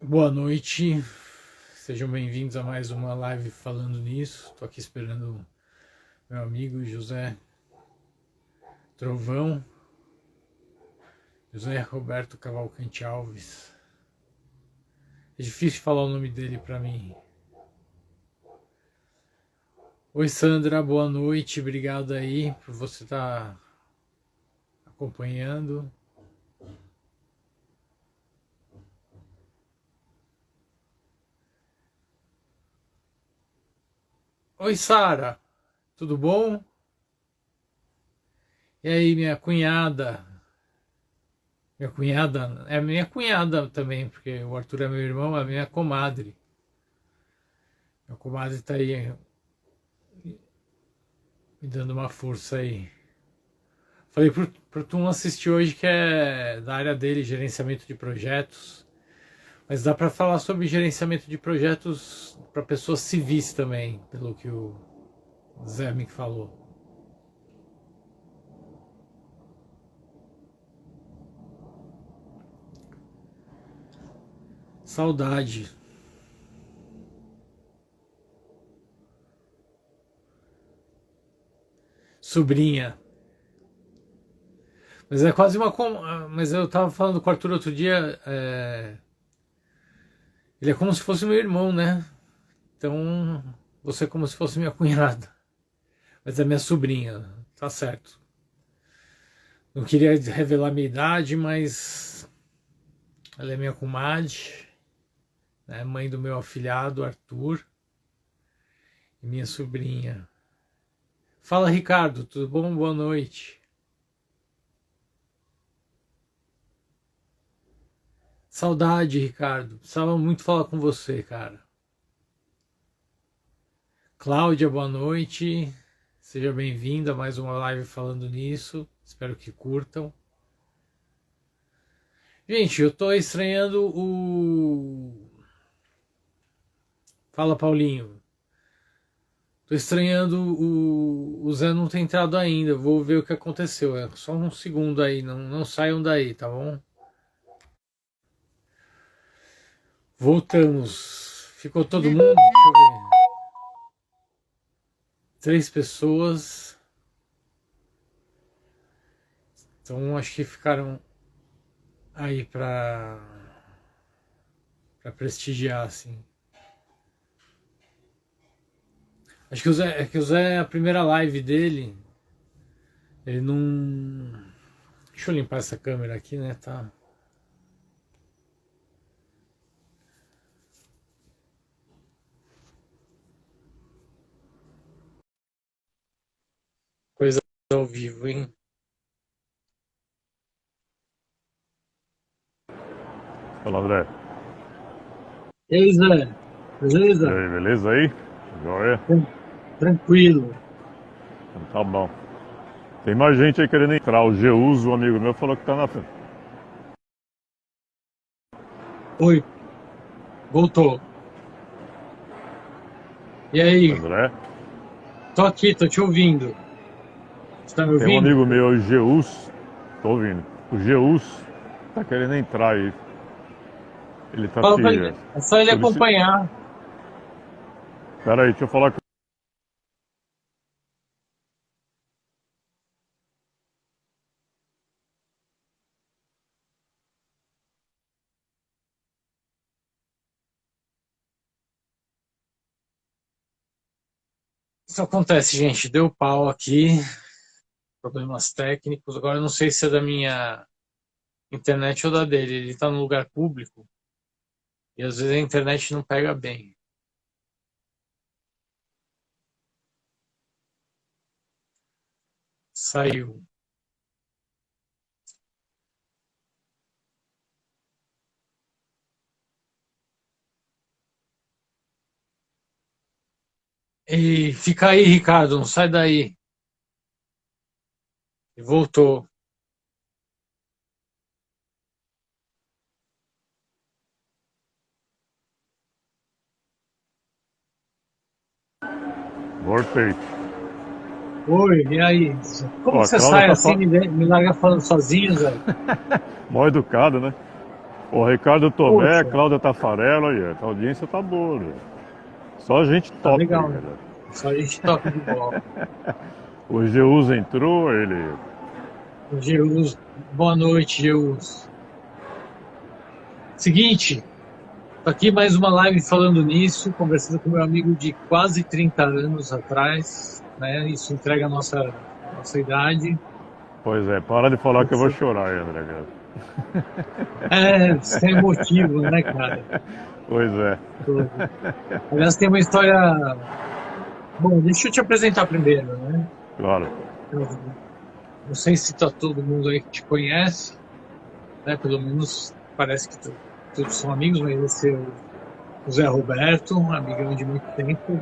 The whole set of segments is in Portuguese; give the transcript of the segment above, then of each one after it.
Boa noite, sejam bem-vindos a mais uma live falando nisso. Estou aqui esperando meu amigo José Trovão, José Roberto Cavalcante Alves. É difícil falar o nome dele para mim. Oi Sandra, boa noite, obrigado aí por você estar acompanhando. Oi Sara, tudo bom? E aí minha cunhada? Minha cunhada é minha cunhada também, porque o Arthur é meu irmão, é minha comadre. Minha comadre tá aí me dando uma força aí. Falei pro Tum assistir hoje, que é da área dele, gerenciamento de projetos. Mas dá para falar sobre gerenciamento de projetos para pessoas civis também, pelo que o Zé me falou. Saudade. Sobrinha. Mas é quase uma. Mas eu tava falando com o Arthur outro dia. Ele é como se fosse meu irmão, né? Então, você é como se fosse minha cunhada. Mas é minha sobrinha, tá certo. Não queria revelar minha idade, mas ela é minha comadre, né? Mãe do meu afilhado Arthur e minha sobrinha. Fala, Ricardo, tudo bom? Boa noite. Saudade, Ricardo. Precisava muito falar com você, cara. Cláudia, boa noite. Seja bem-vinda a mais uma live falando nisso. Espero que curtam. Gente, eu tô estranhando o. Fala, Paulinho. Tô estranhando o Zé não ter entrado ainda. Vou ver o que aconteceu. É só um segundo aí. Não saiam daí, tá bom? Voltamos. Ficou todo mundo? Deixa eu ver. 3 pessoas. Então acho que ficaram aí pra prestigiar, assim. Acho que o Zé é a primeira live dele. Ele não. Deixa eu limpar essa câmera aqui, né? Tá. Coisa ao vivo, hein? Fala, André. E aí, Zé? E Beleza? aí, beleza aí? Joia? Tranquilo. Então tá bom. Tem mais gente aí querendo entrar. O Geuso, um amigo meu, falou que tá na frente. Oi, voltou. E aí? André? Tô aqui, tô te ouvindo. Você tá me Tem um ouvindo? amigo meu, o Geus. Tô ouvindo. O Geus tá querendo entrar aí. Ele tá Fala te pra ele. É só ele solicitando. acompanhar. Pera aí, deixa eu falar com. Isso acontece, gente. Deu pau aqui. Problemas técnicos. Agora eu não sei se é da minha internet ou da dele. Ele tá no lugar público e às vezes a internet não pega bem. Saiu. E fica aí, Ricardo. Não sai daí. E voltou. Voltei. Oi, e aí? Como Ó, que a você Cláudia sai tá assim, me larga falando sozinho, Zé? mal educada, né? O Ricardo Tomé, Poxa, Cláudia Tafarella, aí, a audiência tá boa, né? Só gente tá top aí, legal, né? galera. Só a gente toca de bola. O Geus entrou, ele. Geus, boa noite, Geus. Seguinte, tô aqui mais uma live falando nisso, conversando com meu amigo de quase 30 anos atrás, né? Isso entrega a nossa idade. Pois é, para de falar que eu vou chorar, aí, André, cara. É, sem motivo, né, cara? Pois é, Aliás, tem uma história. Bom, deixa eu te apresentar primeiro, né? claro. Eu não sei se tá todo mundo aí que te conhece, né? Pelo menos parece que todos são amigos, mas esse é o Zé Roberto, um amigão de muito tempo,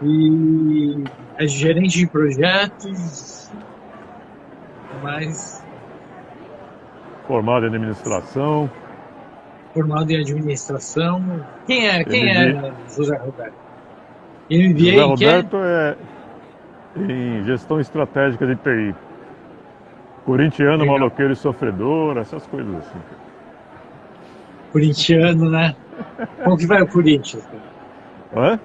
e é gerente de projetos, mas Formado em administração, formado em administração. Quem MBA. é José Roberto? MBA José em quê? Roberto é em gestão estratégica de TI. Corintiano, Legal. maloqueiro e sofredor, essas coisas assim. Corintiano, né? Como que vai o Corinthians, cara? Hã?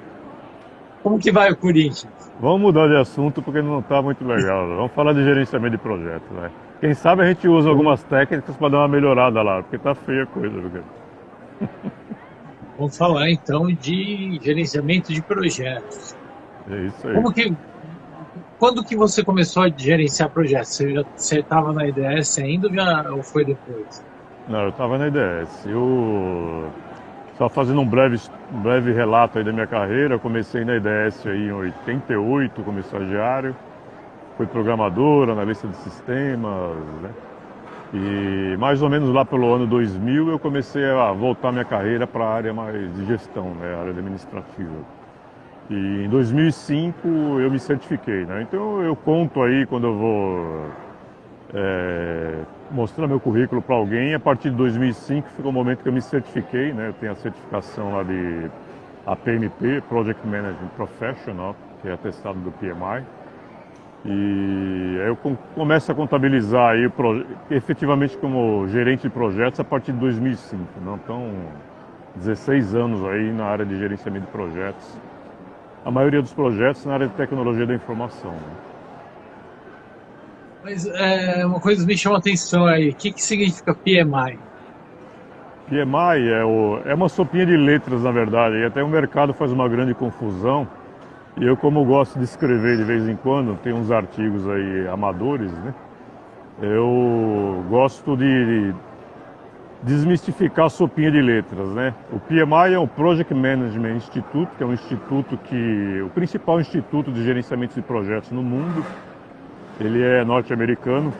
Como que vai o Corinthians? Vamos mudar de assunto porque não está muito legal, né? Vamos falar de gerenciamento de projetos, né? Quem sabe a gente usa algumas técnicas para dar uma melhorada lá, porque tá feia a coisa, viu, cara? Vamos falar então de gerenciamento de projetos. É isso aí. Como que, quando que você começou a gerenciar projetos? Você estava na IDS ainda ou foi depois? Não, eu estava na IDS. Só fazendo um breve relato aí da minha carreira, eu comecei na IDS aí em 88 como estagiário. Fui programador, analista de sistemas, né? E mais ou menos lá pelo ano 2000 eu comecei a voltar minha carreira para a área mais de gestão, né? A área administrativa. E em 2005 eu me certifiquei, né? Então eu conto aí quando eu vou mostrar meu currículo para alguém. A partir de 2005 foi o momento que eu me certifiquei, né? Eu tenho a certificação lá de APMP, Project Management Professional, que é atestado do PMI. E aí eu começo a contabilizar aí efetivamente como gerente de projetos a partir de 2005. Não? Então, 16 anos aí na área de gerenciamento de projetos. A maioria dos projetos na área de tecnologia da informação. Né? Mas uma coisa me chama a atenção aí. O que significa PMI? PMI é uma sopinha de letras, na verdade, e até o mercado faz uma grande confusão. E eu, como gosto de escrever de vez em quando, tem uns artigos aí amadores, né? Eu gosto de desmistificar a sopinha de letras, né? O PMI é o Project Management Institute, que é um instituto o principal instituto de gerenciamento de projetos no mundo. Ele é norte-americano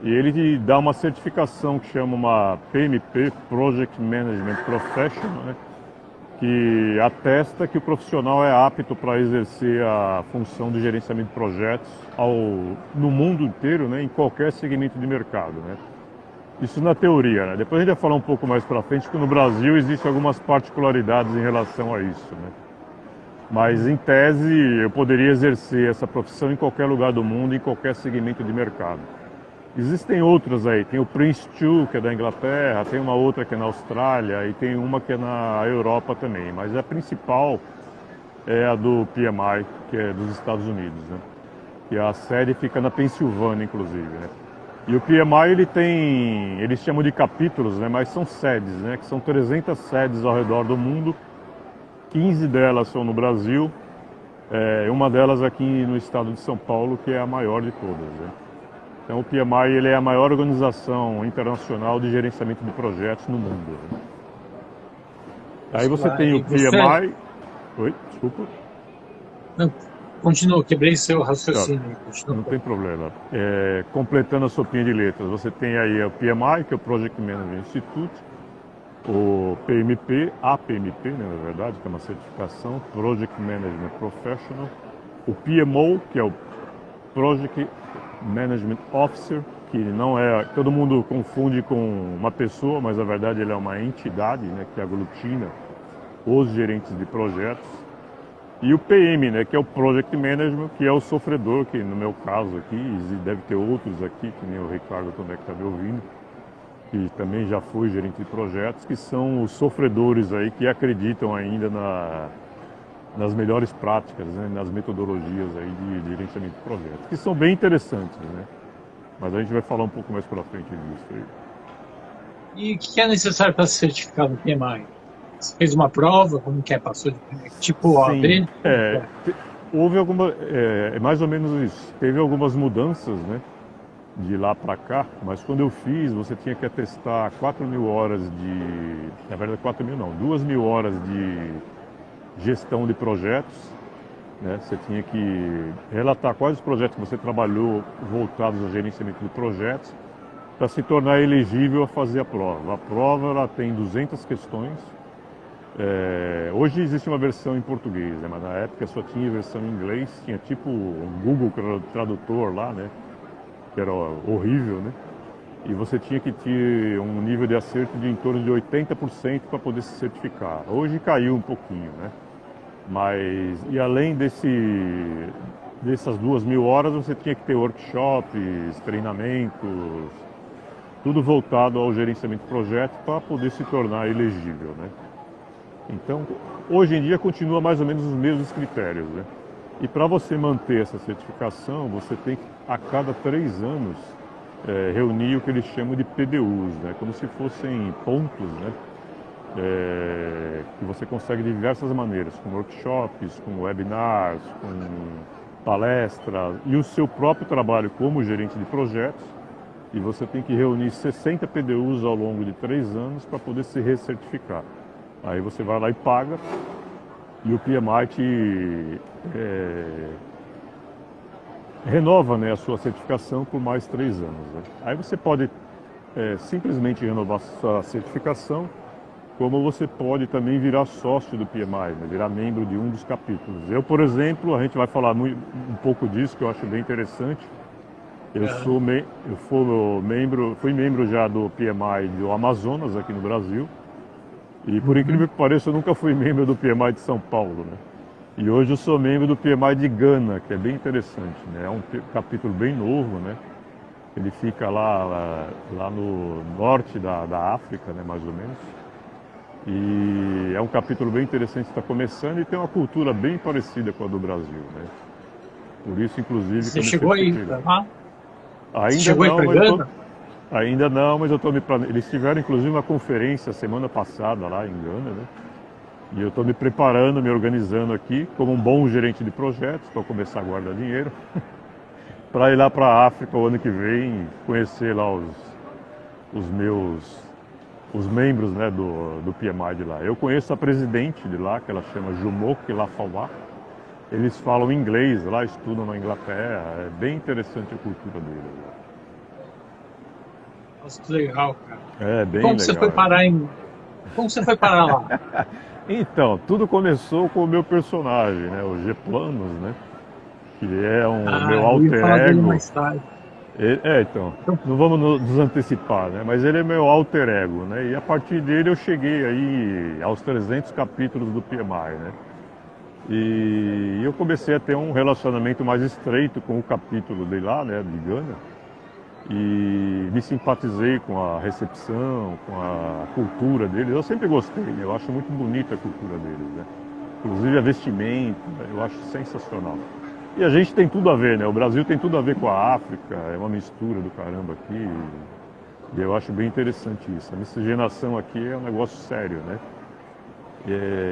e ele te dá uma certificação que chama uma PMP, Project Management Professional, né? Que atesta que o profissional é apto para exercer a função de gerenciamento de projetos no mundo inteiro, né, em qualquer segmento de mercado. Né. Isso na teoria. Né. Depois a gente vai falar um pouco mais para frente que no Brasil existem algumas particularidades em relação a isso. Né. Mas em tese eu poderia exercer essa profissão em qualquer lugar do mundo, em qualquer segmento de mercado. Existem outras aí, tem o Prince 2, que é da Inglaterra, tem uma outra que é na Austrália e tem uma que é na Europa também, mas a principal é a do PMI, que é dos Estados Unidos, né? E a sede fica na Pensilvânia, inclusive, né? E o PMI eles chamam de capítulos, né? Mas são sedes, né? Que são 300 sedes ao redor do mundo, 15 delas são no Brasil, uma delas aqui no estado de São Paulo, que é a maior de todas, né? Então o PMI ele é a maior organização internacional de gerenciamento de projetos no mundo. Né? Aí você tem o PMI... Oi, desculpa. Não, continua, quebrei seu Tá, raciocínio. não tem problema. Completando a sopinha de letras, você tem aí o PMI, que é o Project Management Institute, o PMP, a PMP, né, na verdade, que é uma certificação, Project Management Professional, o PMO, que é o Project Management Officer, que não é... Todo mundo confunde com uma pessoa, mas na verdade ele é uma entidade, né, que aglutina os gerentes de projetos. E o PM, né, que é o Project Management, que é o sofredor, que no meu caso aqui, e deve ter outros aqui, que nem o Ricardo também que está me ouvindo, que também já foi gerente de projetos, que são os sofredores aí que acreditam ainda nas melhores práticas, né, nas metodologias aí de gerenciamento de projetos, que são bem interessantes, né? Mas a gente vai falar um pouco mais para frente disso aí. E o que é necessário para ser certificado no PMI? Você fez uma prova, como que é? Passou de tipo Sim, OAB? Como que é? houve alguma, é mais ou menos isso. Teve algumas mudanças, né, de lá para cá, mas quando eu fiz, você tinha que atestar 4.000 horas na verdade 4.000 não, 2.000 horas de gestão de projetos, né? Você tinha que relatar quais os projetos que você trabalhou voltados ao gerenciamento de projetos para se tornar elegível a fazer a prova. A prova ela tem 200 questões. Hoje existe uma versão em português, né? Mas na época só tinha versão em inglês, tinha tipo um Google Tradutor lá, né? Que era horrível, né? E você tinha que ter um nível de acerto de em torno de 80% para poder se certificar. Hoje caiu um pouquinho, né? Mas, e além dessas 2.000 horas, você tinha que ter workshops, treinamentos, tudo voltado ao gerenciamento de projeto para poder se tornar elegível, né? Então, hoje em dia continua mais ou menos os mesmos critérios, né? E para você manter essa certificação, você tem que, a cada 3 anos, reunir o que eles chamam de PDUs, né? Como se fossem pontos, né? Que você consegue de diversas maneiras, com workshops, com webinars, com palestras e o seu próprio trabalho como gerente de projetos. E você tem que reunir 60 PDUs ao longo de 3 anos para poder se recertificar. Aí você vai lá e paga e o PMI te renova, né, a sua certificação por mais 3 anos. Né? Aí você pode simplesmente renovar a sua certificação, como você pode também virar sócio do PMI, né? Virar membro de um dos capítulos. Eu, por exemplo, a gente vai falar um pouco disso, que eu acho bem interessante. Fui membro já do PMI do Amazonas, aqui no Brasil. E por incrível que pareça, eu nunca fui membro do PMI de São Paulo, né? E hoje eu sou membro do PMI de Gana, que é bem interessante, né? É um capítulo bem novo, né? Ele fica lá no norte da África, né, mais ou menos. E é um capítulo bem interessante que está começando e tem uma cultura bem parecida com a do Brasil, né? Por isso, inclusive, Você que eu me chegou aí certifiquei. para lá? Você Ainda chegou aí não, para mas Gana? eu estou Eles tiveram, inclusive, uma conferência semana passada lá em Gana, né? E eu estou me preparando, me organizando aqui como um bom gerente de projetos para começar a guardar dinheiro para ir lá para a África o ano que vem, conhecer lá os membros, né, do PMI de lá. Eu conheço a presidente de lá, que ela chama Jumoke Lafawá. Eles falam inglês lá, estudam na Inglaterra. É bem interessante a cultura deles. Nossa, que legal, cara. É E bem como você foi legal. parar em... Como você foi parar lá? Então, tudo começou com o meu personagem, né, o G-Planos, né, que é um meu Eu ia alter falar dele ego. mais tarde. Então, Então, não vamos nos antecipar, né? Mas ele é meu alter ego, né? E a partir dele eu cheguei aí aos 300 capítulos do PMI, né? E eu comecei a ter um relacionamento mais estreito com o capítulo de lá, né, de Gana. E me simpatizei com a recepção, com a cultura deles. Eu sempre gostei, né? Eu acho muito bonita a cultura deles, né? Inclusive a vestimenta, eu acho sensacional. E a gente tem tudo a ver, né? O Brasil tem tudo a ver com a África, é uma mistura do caramba aqui. E eu acho bem interessante isso. A miscigenação aqui é um negócio sério, né?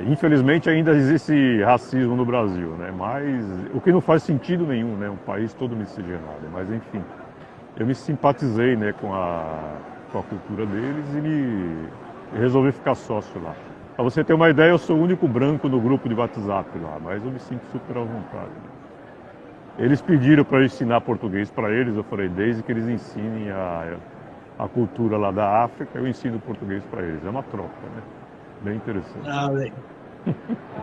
Infelizmente ainda existe racismo no Brasil, né? Mas o que não faz sentido nenhum, né? Um país todo miscigenado. Mas enfim, eu me simpatizei, né, com a cultura deles e resolvi ficar sócio lá. Para você ter uma ideia, eu sou o único branco no grupo de WhatsApp lá, mas eu me sinto super à vontade. Eles pediram para eu ensinar português para eles, eu falei, desde que eles ensinem a cultura lá da África, eu ensino português para eles. É uma troca, né? Bem interessante.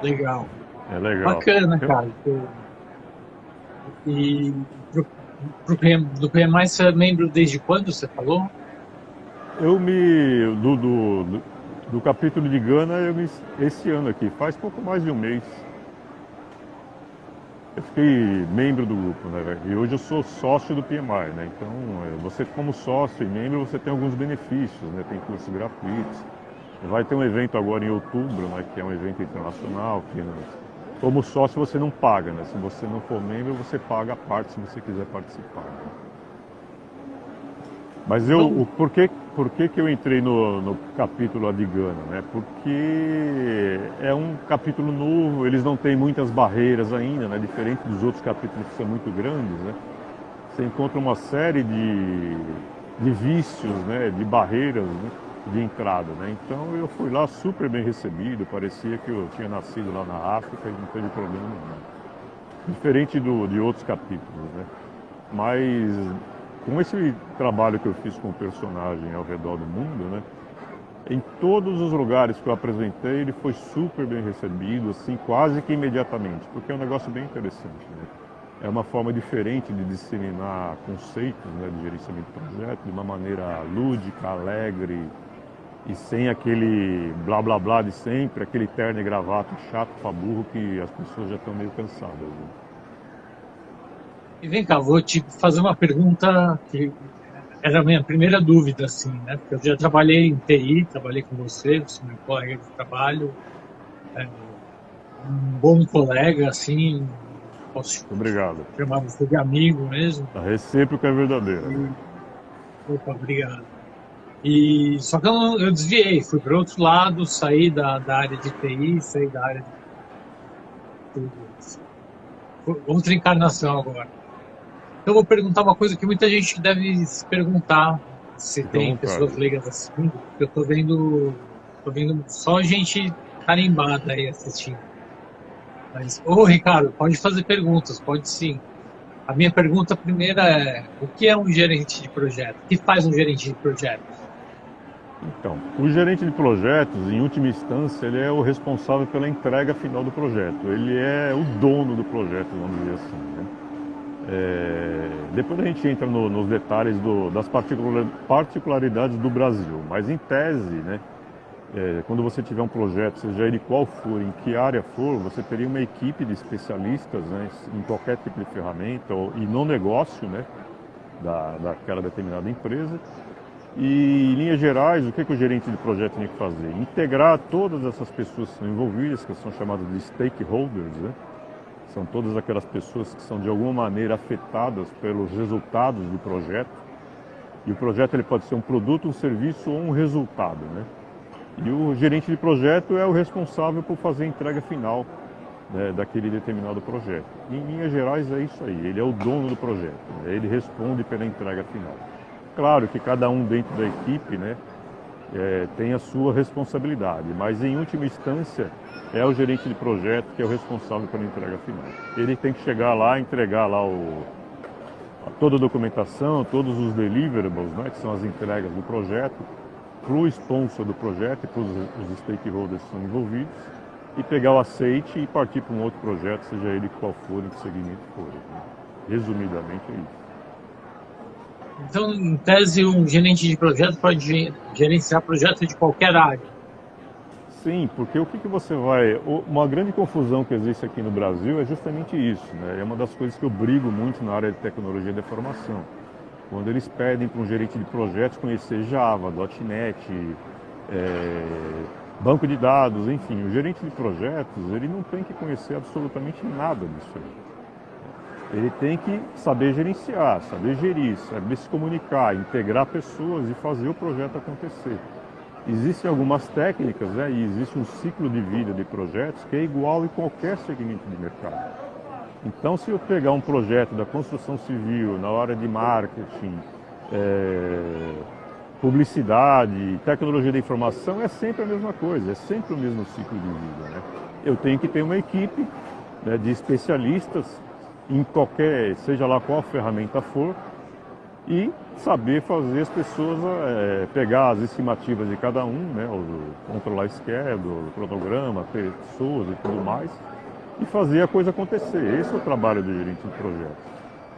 Legal. É legal. Bacana, cara. E do PMI você é membro desde quando, você falou? Do capítulo de Gana, esse ano aqui, faz pouco mais de um mês. fiquei membro do grupo, né? E hoje eu sou sócio do PMI, né? Então, você como sócio e membro, você tem alguns benefícios, né? Tem cursos gratuitos. Vai ter um evento agora em outubro, né? Que é um evento internacional, que como sócio você não paga, né? Se você não for membro, você paga a parte se você quiser participar, né? Mas por que que eu entrei no capítulo Adigana, né? Porque é um capítulo novo, eles não têm muitas barreiras ainda, né? Diferente dos outros capítulos que são muito grandes, né? Você encontra uma série de vícios, né? De barreiras, né? De entrada, né? Então eu fui lá super bem recebido, parecia que eu tinha nascido lá na África e não teve problema nenhum. Diferente de outros capítulos, né? Mas com esse trabalho que eu fiz com o personagem ao redor do mundo, né? Em todos os lugares que eu apresentei, ele foi super bem recebido, assim, quase que imediatamente, porque é um negócio bem interessante, né? É uma forma diferente de disseminar conceitos, né, de gerenciamento de projeto, de uma maneira lúdica, alegre e sem aquele blá blá blá de sempre, aquele terno e gravata chato pra burro que as pessoas já estão meio cansadas, né? E vem cá, vou te fazer uma pergunta que era a minha primeira dúvida, assim, né? Porque eu já trabalhei em TI, trabalhei com você é meu colega de trabalho, um bom colega, assim, posso Obrigado. chamar você de amigo mesmo. A recíproca é verdadeira. Opa, obrigado. E só que eu desviei, fui para outro lado, saí da área de TI, saí da área de outra encarnação agora. Então eu vou perguntar uma coisa que muita gente deve se perguntar, se Fica à tem vontade. pessoas leigas assim, porque eu tô vendo só gente carimbada aí assistindo. Mas, ô Ricardo, pode fazer perguntas, pode sim. A minha pergunta primeira é, o que é um gerente de projeto? O que faz um gerente de projeto? Então, o gerente de projetos, em última instância, ele é o responsável pela entrega final do projeto. Ele é o dono do projeto, vamos dizer assim, né? Depois a gente entra nos detalhes das particularidades do Brasil, mas em tese, né, quando você tiver um projeto, seja ele qual for, em que área for, você teria uma equipe de especialistas, né, em qualquer tipo de ferramenta e no negócio, né, daquela determinada empresa. E, em linhas gerais, o que o gerente de projeto tem que fazer? Integrar todas essas pessoas que são envolvidas, que são chamadas de stakeholders, né? São todas aquelas pessoas que são de alguma maneira afetadas pelos resultados do projeto. E o projeto ele pode ser um produto, um serviço ou um resultado, né? E o gerente de projeto é o responsável por fazer a entrega final, né, daquele determinado projeto. Em linhas gerais é isso aí, ele é o dono do projeto, né? Ele responde pela entrega final. Claro que cada um dentro da equipe, né, tem a sua responsabilidade, mas em última instância é o gerente de projeto que é o responsável pela entrega final. Ele tem que chegar lá, entregar lá toda a documentação, todos os deliverables, né, que são as entregas do projeto, para o sponsor do projeto e para os stakeholders que são envolvidos, e pegar o aceite e partir para um outro projeto, seja ele qual for, em que segmento for, né? Resumidamente é isso. Então, em tese, um gerente de projeto pode gerenciar projetos de qualquer área. Sim, porque o que você vai... Uma grande confusão que existe aqui no Brasil é justamente isso, né? É uma das coisas que eu brigo muito na área de tecnologia da informação. Quando eles pedem para um gerente de projetos conhecer Java, .NET, banco de dados, enfim. O gerente de projetos, ele não tem que conhecer absolutamente nada disso aí. Ele tem que saber gerenciar, saber gerir, saber se comunicar, integrar pessoas e fazer o projeto acontecer. Existem algumas técnicas, né, e existe um ciclo de vida de projetos que é igual em qualquer segmento de mercado. Então, se eu pegar um projeto da construção civil, na hora de marketing, publicidade, tecnologia da informação, é sempre a mesma coisa, é sempre o mesmo ciclo de vida, né? Eu tenho que ter uma equipe, né, de especialistas em qualquer, seja lá qual ferramenta for, e saber fazer as pessoas pegar as estimativas de cada um, né, controlar schedule, cronograma, pessoas e tudo mais, e fazer a coisa acontecer. Esse é o trabalho do gerente de projeto.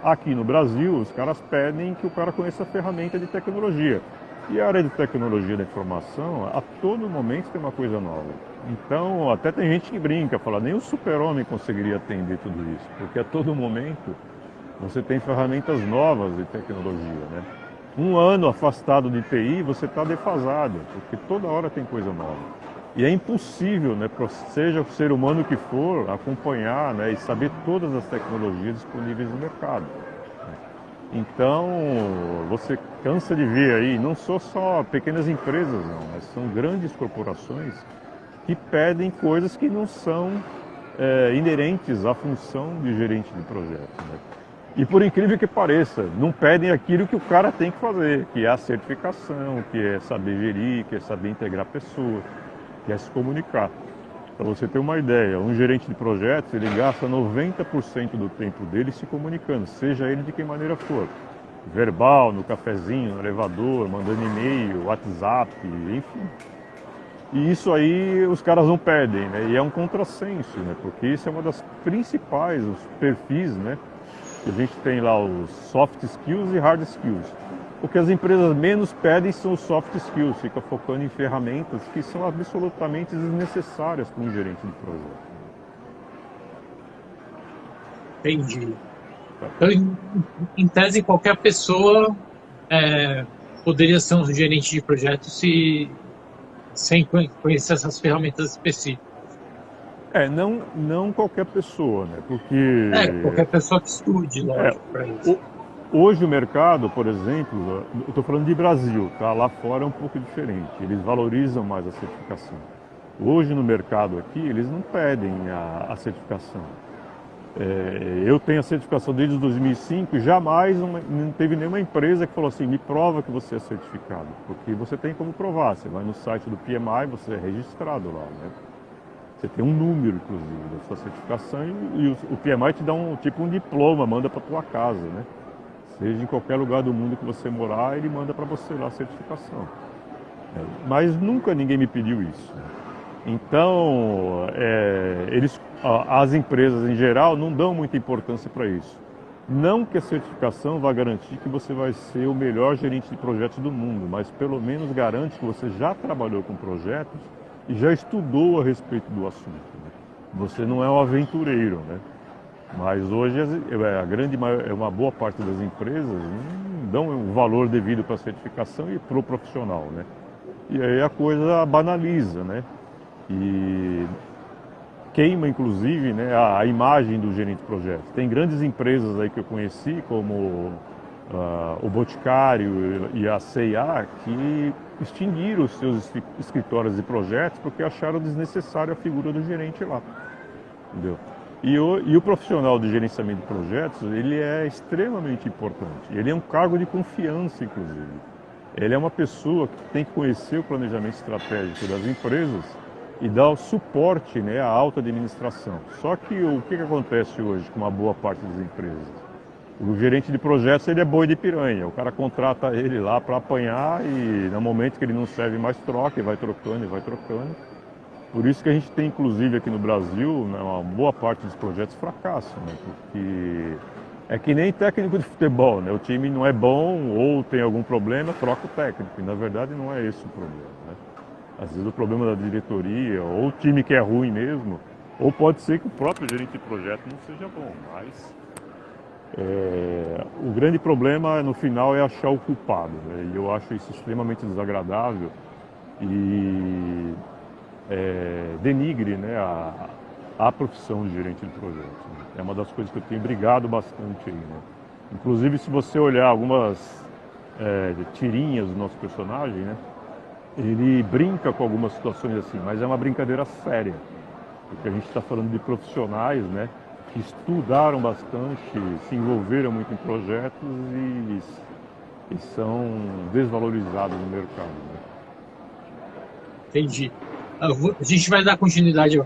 Aqui no Brasil, os caras pedem que o cara conheça a ferramenta de tecnologia. E a área de tecnologia da informação, a todo momento tem uma coisa nova. Então, até tem gente que brinca, fala, nem o super-homem conseguiria atender tudo isso, porque a todo momento você tem ferramentas novas de tecnologia, né? Um ano afastado de TI, você está defasado, porque toda hora tem coisa nova. E é impossível, né, seja o ser humano que for, acompanhar, né, e saber todas as tecnologias disponíveis no mercado. Então, você cansa de ver aí, não só pequenas empresas, não, mas são grandes corporações que pedem coisas que não são inerentes à função de gerente de projeto, né? E por incrível que pareça, não pedem aquilo que o cara tem que fazer, que é a certificação, que é saber gerir, que é saber integrar pessoas, que é se comunicar. Para você ter uma ideia, um gerente de projetos, ele gasta 90% do tempo dele se comunicando, seja ele de que maneira for. Verbal, no cafezinho, no elevador, mandando e-mail, WhatsApp, enfim. E isso aí os caras não pedem, né? E é um contrassenso, né? Porque isso é uma das principais, os perfis, né? A gente tem lá os soft skills e hard skills. O que as empresas menos pedem são os soft skills, fica focando em ferramentas que são absolutamente desnecessárias para um gerente de projeto. Entendi. Então, em tese, qualquer pessoa poderia ser um gerente de projeto sem conhecer essas ferramentas específicas. Não qualquer pessoa, né? Porque qualquer pessoa que estude, lógico, para isso. Hoje o mercado, por exemplo, eu estou falando de Brasil, tá? Lá fora é um pouco diferente, eles valorizam mais a certificação. Hoje no mercado aqui, eles não pedem a certificação. Eu tenho a certificação desde 2005, jamais não teve nenhuma empresa que falou assim, me prova que você é certificado, porque você tem como provar, você vai no site do PMI, você é registrado lá, né? Você tem um número, inclusive, da sua certificação e o PMI te dá um diploma, manda para tua casa, né? Seja em qualquer lugar do mundo que você morar, ele manda para você lá a certificação. Mas nunca ninguém me pediu isso. Então, as empresas em geral não dão muita importância para isso. Não que a certificação vá garantir que você vai ser o melhor gerente de projetos do mundo, mas pelo menos garante que você já trabalhou com projetos e já estudou a respeito do assunto, né? Você não é um aventureiro, né? Mas hoje uma boa parte das empresas não dão o valor devido para a certificação e para o profissional, né? E aí a coisa banaliza, né? E queima, inclusive, né, a imagem do gerente de projetos. Tem grandes empresas aí que eu conheci, como o Boticário e a C&A, que extinguiram os seus escritórios de projetos porque acharam desnecessária a figura do gerente lá, entendeu? E o profissional de gerenciamento de projetos, ele é extremamente importante. Ele é um cargo de confiança, inclusive. Ele é uma pessoa que tem que conhecer o planejamento estratégico das empresas e dar o suporte, né, à alta administração. Só que o que acontece hoje com uma boa parte das empresas? O gerente de projetos, ele é boi de piranha. O cara contrata ele lá para apanhar e no momento que ele não serve mais troca e vai trocando e vai trocando. Por isso que a gente tem, inclusive aqui no Brasil, né, uma boa parte dos projetos fracassam, né, porque é que nem técnico de futebol, né? O time não é bom ou tem algum problema, troca o técnico. E na verdade não é esse o problema, né? Às vezes o problema da diretoria, ou o time que é ruim mesmo, ou pode ser que o próprio gerente de projeto não seja bom, mas o grande problema no final é achar o culpado, né? E eu acho isso extremamente desagradável e denigre, né, a profissão de gerente de projetos, né? É uma das coisas que eu tenho brigado bastante aí, né? Inclusive, se você olhar algumas tirinhas do nosso personagem, né, ele brinca com algumas situações assim, mas é uma brincadeira séria, porque a gente está falando de profissionais, né, que estudaram bastante, se envolveram muito em projetos e são desvalorizados no mercado, né? Entendi. A gente vai dar continuidade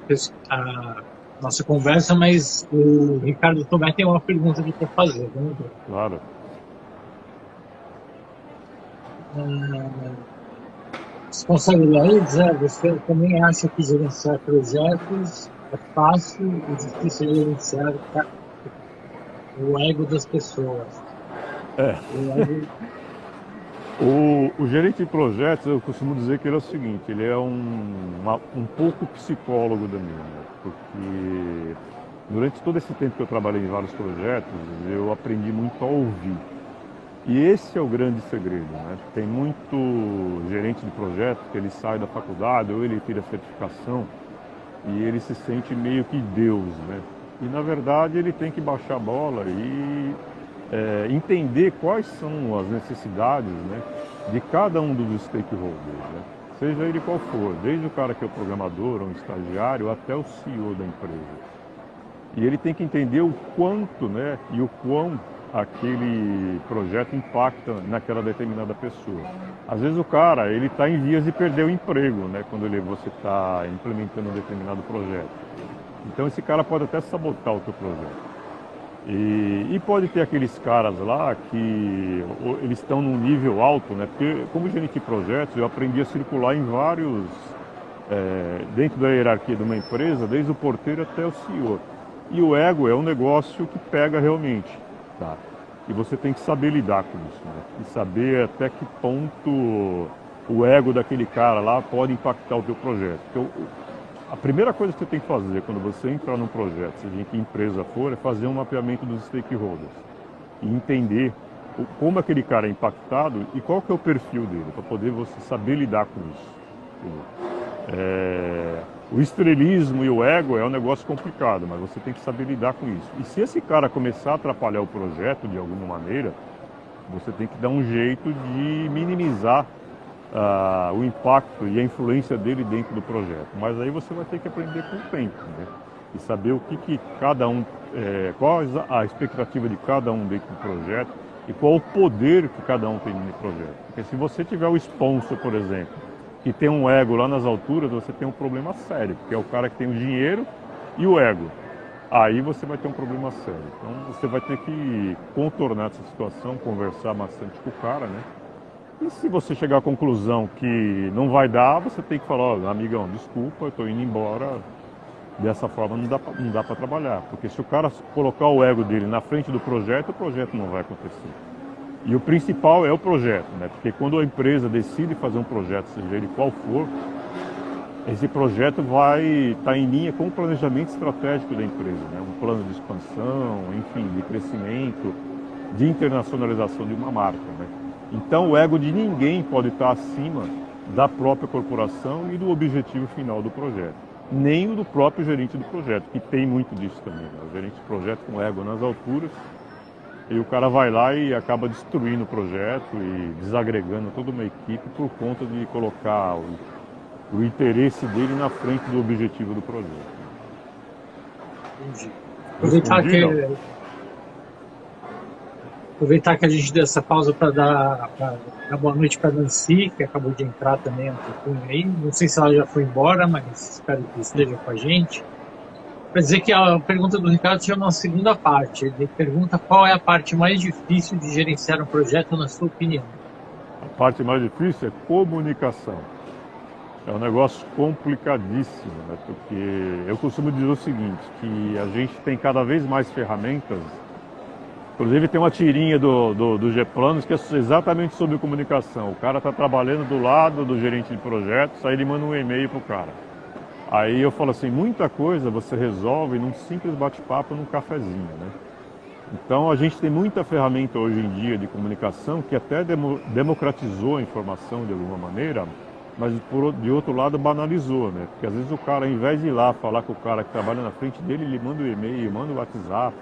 à nossa conversa, mas o Ricardo Tomé tem uma pergunta aqui para fazer. Vamos ver. Claro. Você consegue ler aí, Zé? Você também acha que gerenciar projetos é fácil e difícil de gerenciar o ego das pessoas? É. O ego... O gerente de projetos, eu costumo dizer que ele é o seguinte, ele é um pouco psicólogo da minha, né? Porque durante todo esse tempo que eu trabalhei em vários projetos, eu aprendi muito a ouvir. E esse é o grande segredo, né? Tem muito gerente de projeto que ele sai da faculdade ou ele tira certificação e ele se sente meio que Deus, né? E na verdade ele tem que baixar a bola e entender quais são as necessidades, né, de cada um dos stakeholders, né? Seja ele qual for, desde o cara que é o programador ou um estagiário até o CEO da empresa. E ele tem que entender o quanto, né, e o quão aquele projeto impacta naquela determinada pessoa. Às vezes o cara ele está em vias de perder o emprego, né, quando você está implementando um determinado projeto. Então esse cara pode até sabotar o teu projeto. E pode ter aqueles caras lá que eles estão num nível alto, né? Porque como gerente de projetos eu aprendi a circular em vários, dentro da hierarquia de uma empresa, desde o porteiro até o CEO. E o ego é um negócio que pega realmente, tá? E você tem que saber lidar com isso, né? E saber até que ponto o ego daquele cara lá pode impactar o teu projeto. Porque a primeira coisa que você tem que fazer quando você entrar num projeto, seja em que empresa for, é fazer um mapeamento dos stakeholders e entender como aquele cara é impactado e qual que é o perfil dele, para poder você saber lidar com isso. O estrelismo e o ego é um negócio complicado, mas você tem que saber lidar com isso. E se esse cara começar a atrapalhar o projeto de alguma maneira, você tem que dar um jeito de minimizar o impacto e a influência dele dentro do projeto. Mas aí você vai ter que aprender com o tempo, né? E saber o que cada um, qual a expectativa de cada um dentro do projeto e qual o poder que cada um tem no projeto. Porque se você tiver o sponsor, por exemplo, que tem um ego lá nas alturas, você tem um problema sério, porque é o cara que tem o dinheiro e o ego. Aí você vai ter um problema sério. Então você vai ter que contornar essa situação, conversar bastante com o cara, né? E se você chegar à conclusão que não vai dar, você tem que falar, ó, amigão, desculpa, eu estou indo embora, dessa forma não dá para trabalhar. Porque se o cara colocar o ego dele na frente do projeto, o projeto não vai acontecer. E o principal é o projeto, né? Porque quando a empresa decide fazer um projeto, seja ele qual for, esse projeto vai estar em linha com o planejamento estratégico da empresa, né? Um plano de expansão, enfim, de crescimento, de internacionalização de uma marca, né? Então o ego de ninguém pode estar acima da própria corporação e do objetivo final do projeto. Nem o do próprio gerente do projeto, que tem muito disso também, né? O gerente de projeto com ego nas alturas, e o cara vai lá e acaba destruindo o projeto e desagregando toda uma equipe por conta de colocar o interesse dele na frente do objetivo do projeto. Entendi. Aproveitar que a gente deu essa pausa para dar boa noite para a Nancy, que acabou de entrar também um pouquinho aí. Não sei se ela já foi embora, mas espero que esteja com a gente. Para dizer que a pergunta do Ricardo tinha uma segunda parte. Ele pergunta qual é a parte mais difícil de gerenciar um projeto, na sua opinião. A parte mais difícil é comunicação. É um negócio complicadíssimo, né? Porque eu costumo dizer o seguinte, que a gente tem cada vez mais ferramentas. Inclusive tem uma tirinha do G-Planos que é exatamente sobre comunicação. O cara está trabalhando do lado do gerente de projetos, aí ele manda um e-mail para o cara. Aí eu falo assim, muita coisa você resolve num simples bate-papo, num cafezinho, né? Então a gente tem muita ferramenta hoje em dia de comunicação que até democratizou a informação de alguma maneira, mas de outro lado banalizou, né? Porque às vezes o cara, ao invés de ir lá falar com o cara que trabalha na frente dele, ele manda um e-mail, manda um WhatsApp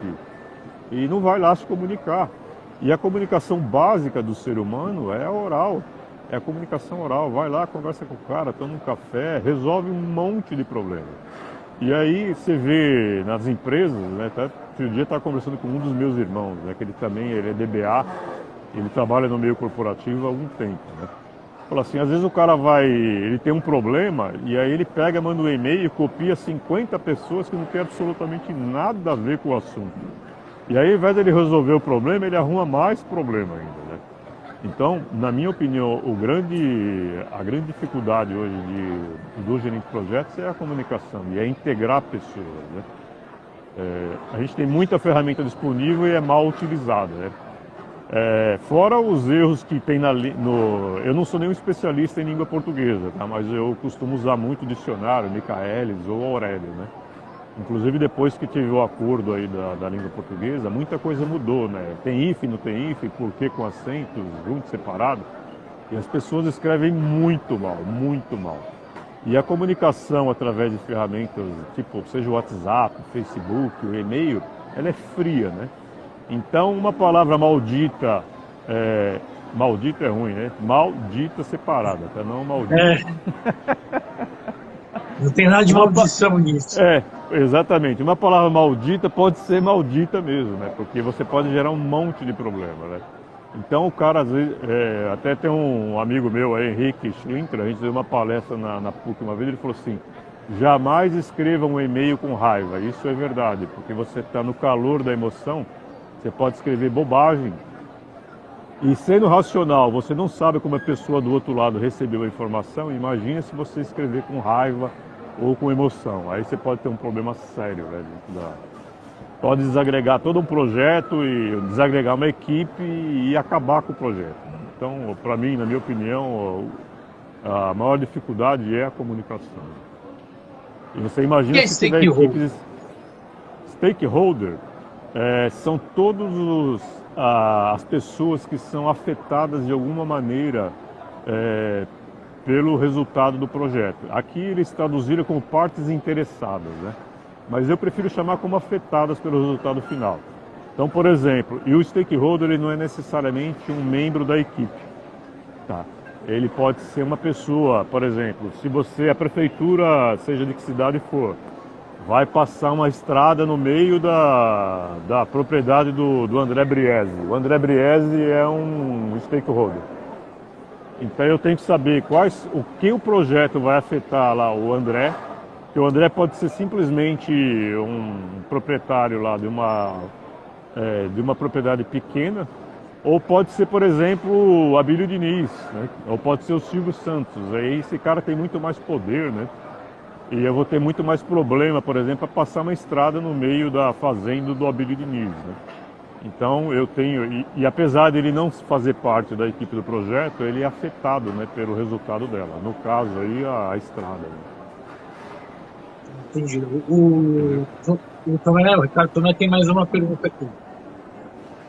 e não vai lá se comunicar. E a comunicação básica do ser humano é a oral. É a comunicação oral, vai lá, conversa com o cara, toma um café, resolve um monte de problema. E aí você vê nas empresas, né, outro dia eu estava conversando com um dos meus irmãos, né, que ele é DBA, ele trabalha no meio corporativo há algum tempo, né. Fala assim, às vezes o cara ele tem um problema e aí ele pega, manda um e-mail e copia 50 pessoas que não tem absolutamente nada a ver com o assunto. E aí, ao invés dele resolver o problema, ele arruma mais problema ainda, né. Então, na minha opinião, a grande dificuldade hoje do gerente de projetos é a comunicação e é integrar pessoas, né? A gente tem muita ferramenta disponível e é mal utilizada, né? Fora os erros que tem eu não sou nenhum especialista em língua portuguesa, tá? Mas eu costumo usar muito o dicionário, Michaelis ou Aurélio, né? Inclusive depois que tive o acordo aí da língua portuguesa, muita coisa mudou, né? Tem hífen, não tem hífen, por que com acentos, junto, separado. E as pessoas escrevem muito mal, muito mal. E a comunicação através de ferramentas, tipo, seja o WhatsApp, o Facebook, o e-mail, ela é fria, né? Então, uma palavra maldita, maldita é ruim, né? Maldita separada, tá? Não maldita. Não tem nada de maldição nisso. Exatamente. Uma palavra maldita pode ser maldita mesmo, né? Porque você pode gerar um monte de problema, né? Então o cara, às vezes, até tem um amigo meu aí, Henrique Schlinker, a gente deu uma palestra na PUC uma vez, ele falou assim, jamais escreva um e-mail com raiva. Isso é verdade, porque você está no calor da emoção, você pode escrever bobagem. E sendo racional, você não sabe como a pessoa do outro lado recebeu a informação, imagina se você escrever com raiva ou com emoção. Aí você pode ter um problema sério, velho. Pode desagregar todo um projeto e desagregar uma equipe e acabar com o projeto. Então, para mim, na minha opinião, a maior dificuldade é a comunicação. E você imagina se tiver equipes... Stakeholder são todos as pessoas que são afetadas de alguma maneira pelo resultado do projeto. Aqui eles traduziram como partes interessadas, né? Mas eu prefiro chamar como afetadas pelo resultado final. Então, por exemplo, e o stakeholder ele não é necessariamente um membro da equipe. Tá? Ele pode ser uma pessoa, por exemplo, se você, a prefeitura, seja de que cidade for, vai passar uma estrada no meio da propriedade do André Briese. O André Briese é um stakeholder. Então eu tenho que saber o que o projeto vai afetar lá o André, que o André pode ser simplesmente um proprietário lá de uma propriedade pequena, ou pode ser, por exemplo, o Abílio Diniz, né? Ou pode ser o Silvio Santos. Aí esse cara tem muito mais poder, né? E eu vou ter muito mais problema, por exemplo, a passar uma estrada no meio da fazenda do Abílio Diniz, né? Então eu tenho, e apesar de ele não fazer parte da equipe do projeto, ele é afetado, né, pelo resultado dela. No caso aí, a estrada. Né? Entendi. O Ricardo Tomé tem mais uma pergunta aqui.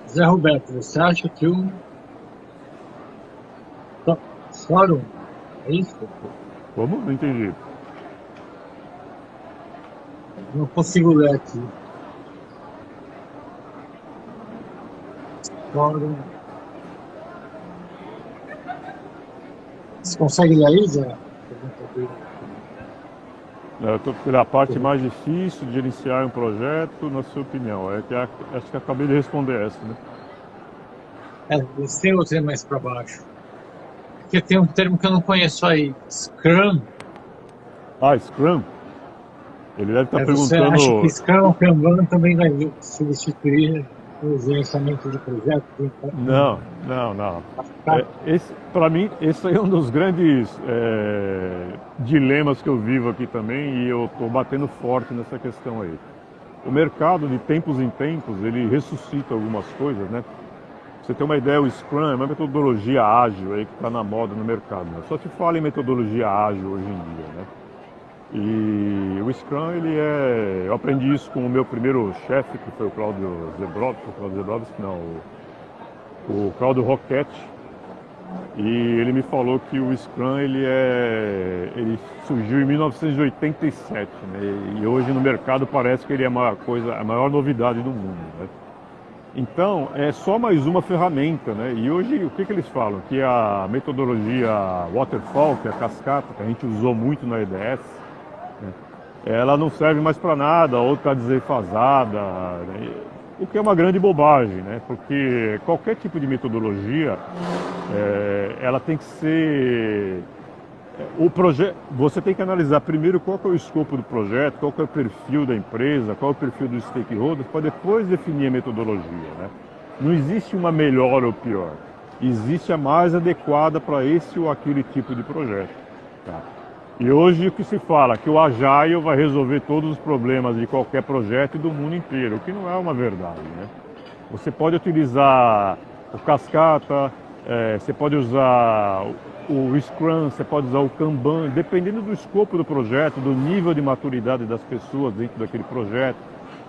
Zé Roberto, você acha que o fórum é isso? Como? Não entendi. Não consigo ler aqui. Fórum. Você consegue ler aí, Zé? Eu estou pela parte mais difícil de gerenciar um projeto, na sua opinião. Acho que acabei de responder essa, né? Tem outro mais para baixo. Porque tem um termo que eu não conheço aí. Scrum. Scrum? Ele deve estar perguntando... Você acha que Scrum ou Kanban também vai substituir o gerenciamento de projetos? Não. Para mim, esse é um dos grandes dilemas que eu vivo aqui também, e eu estou batendo forte nessa questão aí. O mercado, de tempos em tempos, ele ressuscita algumas coisas, né? Pra você ter uma ideia, o Scrum é uma metodologia ágil aí que está na moda no mercado, né? Só se fala em metodologia ágil hoje em dia, né? E o Scrum, eu aprendi isso com o meu primeiro chefe, que foi o Cláudio Zebrowski, o Cláudio Roquette, e ele me falou que o Scrum, ele surgiu em 1987, né? E hoje no mercado parece que ele é a maior novidade do mundo, né? Então, é só mais uma ferramenta, né? E hoje, o que eles falam? Que a metodologia Waterfall, que é a cascata, que a gente usou muito na EDS, né? Ela não serve mais para nada, ou está desfasada, né? O que é uma grande bobagem, né? Porque qualquer tipo de metodologia, ela tem que ser... Você tem que analisar primeiro qual que é o escopo do projeto, qual que é o perfil da empresa, qual é o perfil dos stakeholders, para depois definir a metodologia, né? Não existe uma melhor ou pior, existe a mais adequada para esse ou aquele tipo de projeto, tá? E hoje o que se fala? Que o Agile vai resolver todos os problemas de qualquer projeto e do mundo inteiro, o que não é uma verdade, né? Você pode utilizar o Cascata, você pode usar o Scrum, você pode usar o Kanban, dependendo do escopo do projeto, do nível de maturidade das pessoas dentro daquele projeto,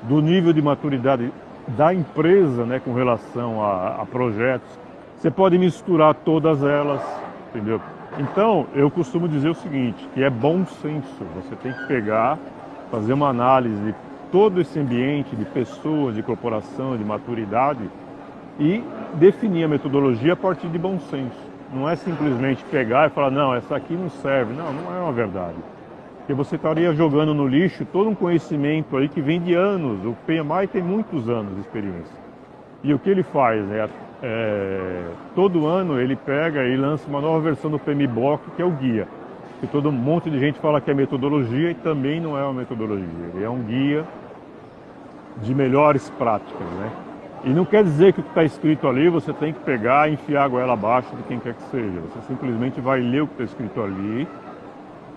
do nível de maturidade da empresa, né, com relação a projetos. Você pode misturar todas elas, entendeu? Então, eu costumo dizer o seguinte, que é bom senso. Você tem que pegar, fazer uma análise de todo esse ambiente de pessoas, de corporação, de maturidade e definir a metodologia a partir de bom senso. Não é simplesmente pegar e falar, não, essa aqui não serve. Não, não é uma verdade. Porque você estaria jogando no lixo todo um conhecimento aí que vem de anos. O PMI tem muitos anos de experiência. E o que ele faz? Todo ano ele pega e lança uma nova versão do PMBOK, que é o guia. Que todo um monte de gente fala que é metodologia e também não é uma metodologia. Ele é um guia de melhores práticas, né? E não quer dizer que o que está escrito ali você tem que pegar e enfiar a goela abaixo de quem quer que seja. Você simplesmente vai ler o que está escrito ali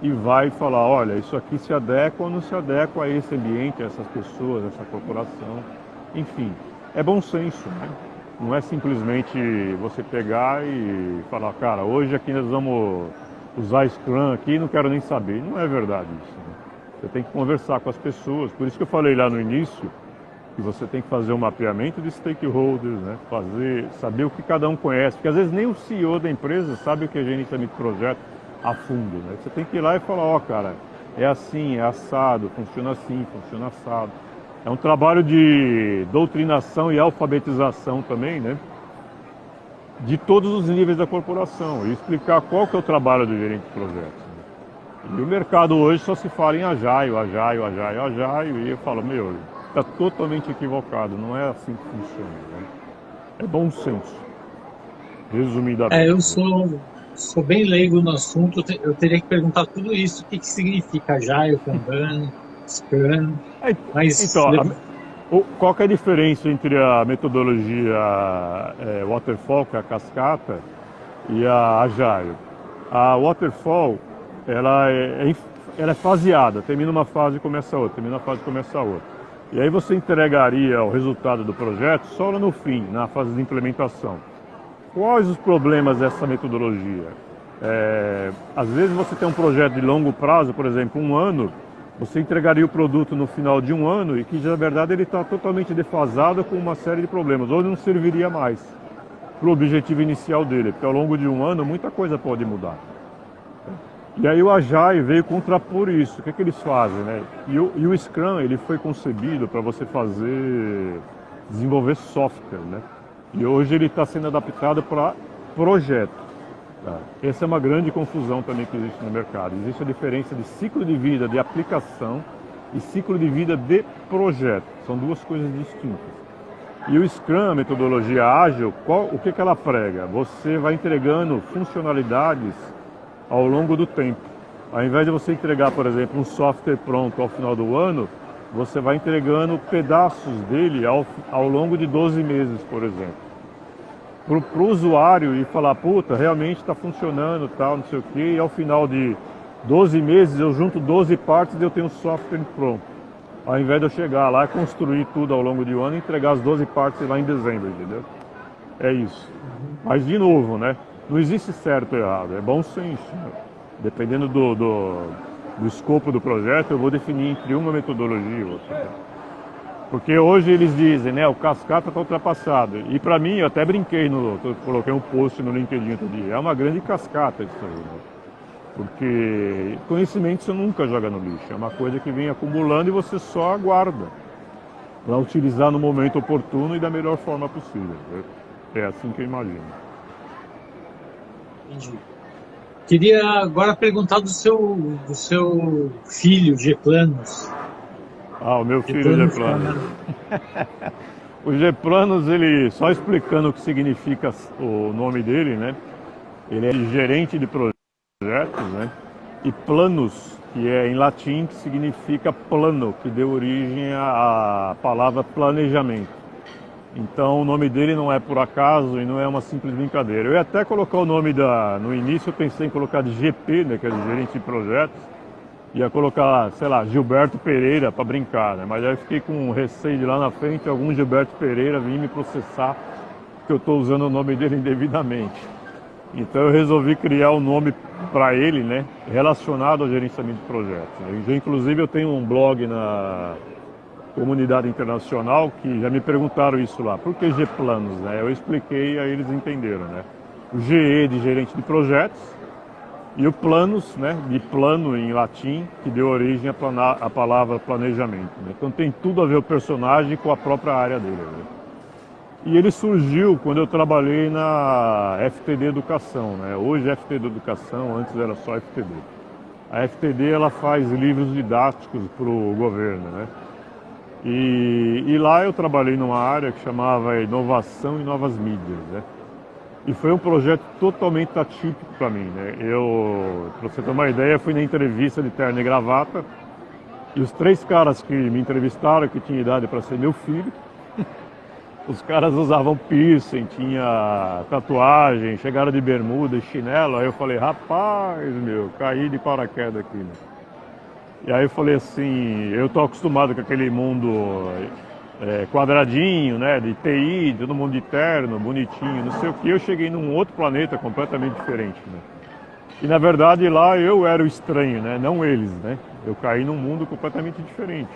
e vai falar, olha, isso aqui se adequa ou não se adequa a esse ambiente, a essas pessoas, a essa corporação. Enfim, é bom senso, né? Não é simplesmente você pegar e falar, cara, hoje aqui nós vamos usar Scrum aqui, não quero nem saber. Não é verdade isso, né? Você tem que conversar com as pessoas. Por isso que eu falei lá no início que você tem que fazer um mapeamento de stakeholders, né? Saber o que cada um conhece, porque às vezes nem o CEO da empresa sabe o que é gerenciamento de projeto a fundo, né? Você tem que ir lá e falar, ó, cara, é assim, é assado, funciona assim, funciona assado. É um trabalho de doutrinação e alfabetização também, né? De todos os níveis da corporação e explicar qual que é o trabalho do gerente de projetos. Né? E o mercado hoje só se fala em agile, e eu falo, meu, está totalmente equivocado, não é assim que funciona. Né? É bom senso, resumidamente. Eu sou bem leigo no assunto, eu teria que perguntar tudo isso, o que significa Agile, Kanban, Scrum, mas... Então, qual que é a diferença entre a metodologia Waterfall, que é a cascata, e a Agile? A Waterfall, ela é faseada, termina uma fase e começa outra, termina uma fase e começa outra. E aí você entregaria o resultado do projeto só lá no fim, na fase de implementação. Quais os problemas dessa metodologia? Às vezes você tem um projeto de longo prazo, por exemplo, 1 ano, você entregaria o produto no final de 1 ano e que, na verdade, ele está totalmente defasado com uma série de problemas, ou não serviria mais para o objetivo inicial dele, porque ao longo de 1 ano muita coisa pode mudar. E aí o Agile veio contrapor isso. O que eles fazem, né? E o Scrum, ele foi concebido para você desenvolver software, né? E hoje ele está sendo adaptado para projeto. Essa é uma grande confusão também que existe no mercado. Existe a diferença de ciclo de vida de aplicação e ciclo de vida de projeto. São duas coisas distintas. E o Scrum, a metodologia ágil, o que ela prega? Você vai entregando funcionalidades ao longo do tempo. Ao invés de você entregar, por exemplo, um software pronto ao final do ano, você vai entregando pedaços dele ao longo de 12 meses, por exemplo. Para o usuário e falar, puta, realmente está funcionando, tal, não sei o quê, e ao final de 12 meses eu junto 12 partes e eu tenho o software pronto. Ao invés de eu chegar lá e construir tudo ao longo de um ano e entregar as 12 partes lá em dezembro, entendeu? É isso. Mas, de novo, né? Não existe certo ou errado, é bom senso. Né? Dependendo do escopo do projeto, eu vou definir entre uma metodologia e outra. Porque hoje eles dizem, né, o cascata está ultrapassado. E para mim, eu até brinquei, coloquei um post no LinkedIn outro dia, é uma grande cascata isso aí, né? Porque conhecimento você nunca joga no lixo, é uma coisa que vem acumulando e você só aguarda para utilizar no momento oportuno e da melhor forma possível. Né? É assim que eu imagino. Entendi. Queria agora perguntar do seu filho, G-Planos. O meu filho G-Planos. O G-Planos, ele, só explicando o que significa o nome dele, né? Ele é gerente de projetos, né? E planos, que é em latim, que significa plano, que deu origem à palavra planejamento. Então o nome dele não é por acaso e não é uma simples brincadeira. Eu ia até colocar o nome no início, eu pensei em colocar de GP, né, que é de gerente de projetos. Ia colocar, sei lá, Gilberto Pereira para brincar, né? Mas aí eu fiquei com receio de lá na frente algum Gilberto Pereira vir me processar porque eu estou usando o nome dele indevidamente. Então eu resolvi criar um nome para ele, né, relacionado ao gerenciamento de projetos. Inclusive eu tenho um blog na comunidade internacional que já me perguntaram isso lá. Por que G-Planos? Né? Eu expliquei e aí eles entenderam. Né? O GE de gerente de projetos e o Planos, né, de plano em latim, que deu origem à palavra planejamento. Né? Então tem tudo a ver o personagem com a própria área dele. Né? E ele surgiu quando eu trabalhei na FTD Educação, né? Hoje é FTD Educação, antes era só FTD. A FTD ela faz livros didáticos para o governo, né? E lá eu trabalhei numa área que chamava Inovação e Novas Mídias, né? E foi um projeto totalmente atípico para mim, né? Para você ter uma ideia, fui na entrevista de terno e gravata e os 3 caras que me entrevistaram, que tinham idade para ser meu filho, os caras usavam piercing, tinha tatuagem, chegaram de bermuda e chinelo. Aí eu falei, rapaz, caí de paraquedas aqui, né? E aí eu falei assim, eu tô acostumado com aquele mundo quadradinho, né, de TI, todo mundo de terno, bonitinho, não sei o que. Eu cheguei num outro planeta completamente diferente, né? E na verdade lá eu era o estranho, né, não eles, né? Eu caí num mundo completamente diferente.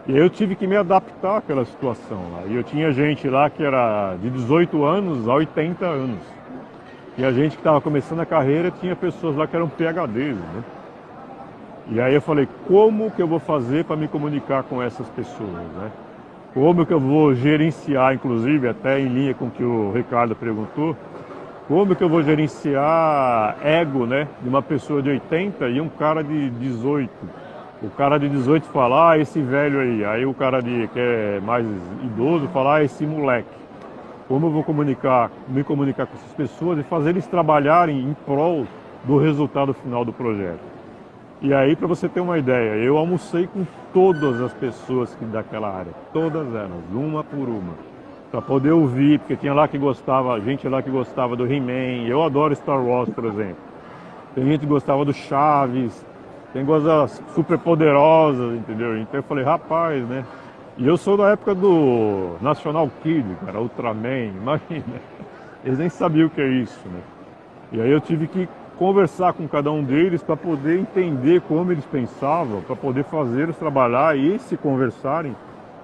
E aí eu tive que me adaptar àquela situação lá. E eu tinha gente lá que era de 18 anos a 80 anos. E a gente que estava começando a carreira tinha pessoas lá que eram PhDs, né? E aí eu falei, como que eu vou fazer para me comunicar com essas pessoas, né? Como que eu vou gerenciar, inclusive, até em linha com o que o Ricardo perguntou, como que eu vou gerenciar ego, né, de uma pessoa de 80 e um cara de 18? O cara de 18 fala, esse velho aí o cara que é mais idoso fala, esse moleque. Como eu vou me comunicar com essas pessoas e fazer eles trabalharem em prol do resultado final do projeto. E aí, para você ter uma ideia, eu almocei com todas as pessoas daquela área, todas elas, uma por uma, para poder ouvir, porque tinha lá que gostava, gente lá que gostava do He-Man, eu adoro Star Wars, por exemplo. Tem gente que gostava do Chaves, tem coisas super poderosas, entendeu? Então eu falei, rapaz, né? E eu sou da época do National Kid, cara, Ultraman, imagina. Eles nem sabiam o que é isso, né? E aí eu tive que conversar com cada um deles para poder entender como eles pensavam, para poder fazer eles trabalhar e se conversarem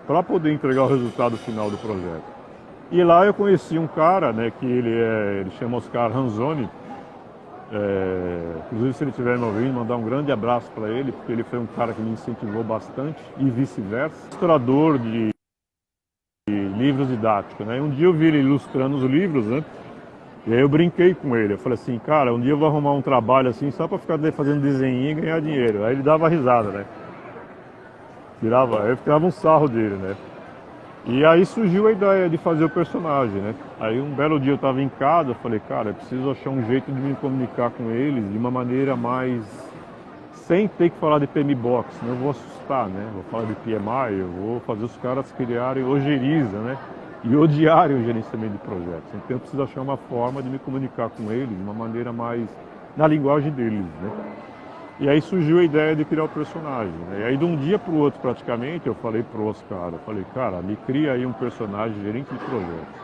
para poder entregar o resultado final do projeto. E lá eu conheci um cara, né, que ele chama Oscar Ranzoni. Inclusive, se ele estiver me ouvindo, mandar um grande abraço para ele, porque ele foi um cara que me incentivou bastante e vice-versa. Ilustrador de livros didáticos, né? Um dia eu vi ele ilustrando os livros, né? E aí eu brinquei com ele, eu falei assim, cara, um dia eu vou arrumar um trabalho assim só para ficar fazendo desenho e ganhar dinheiro. Aí ele dava risada, né? Eu tirava um sarro dele, né? E aí surgiu a ideia de fazer o personagem, né? Aí um belo dia eu estava em casa, eu falei, cara, eu preciso achar um jeito de me comunicar com eles de uma maneira mais... sem ter que falar de PMI Box, senão eu vou assustar, né? Vou falar de PMI, eu vou fazer os caras criarem ojeriza, né? E odiarem o gerenciamento de projetos. Então eu preciso achar uma forma de me comunicar com eles de uma maneira mais na linguagem deles, né? E aí surgiu a ideia de criar o personagem, né? E aí de um dia para o outro praticamente eu falei pro Oscar, eu falei, cara, me cria aí um personagem gerente de projetos.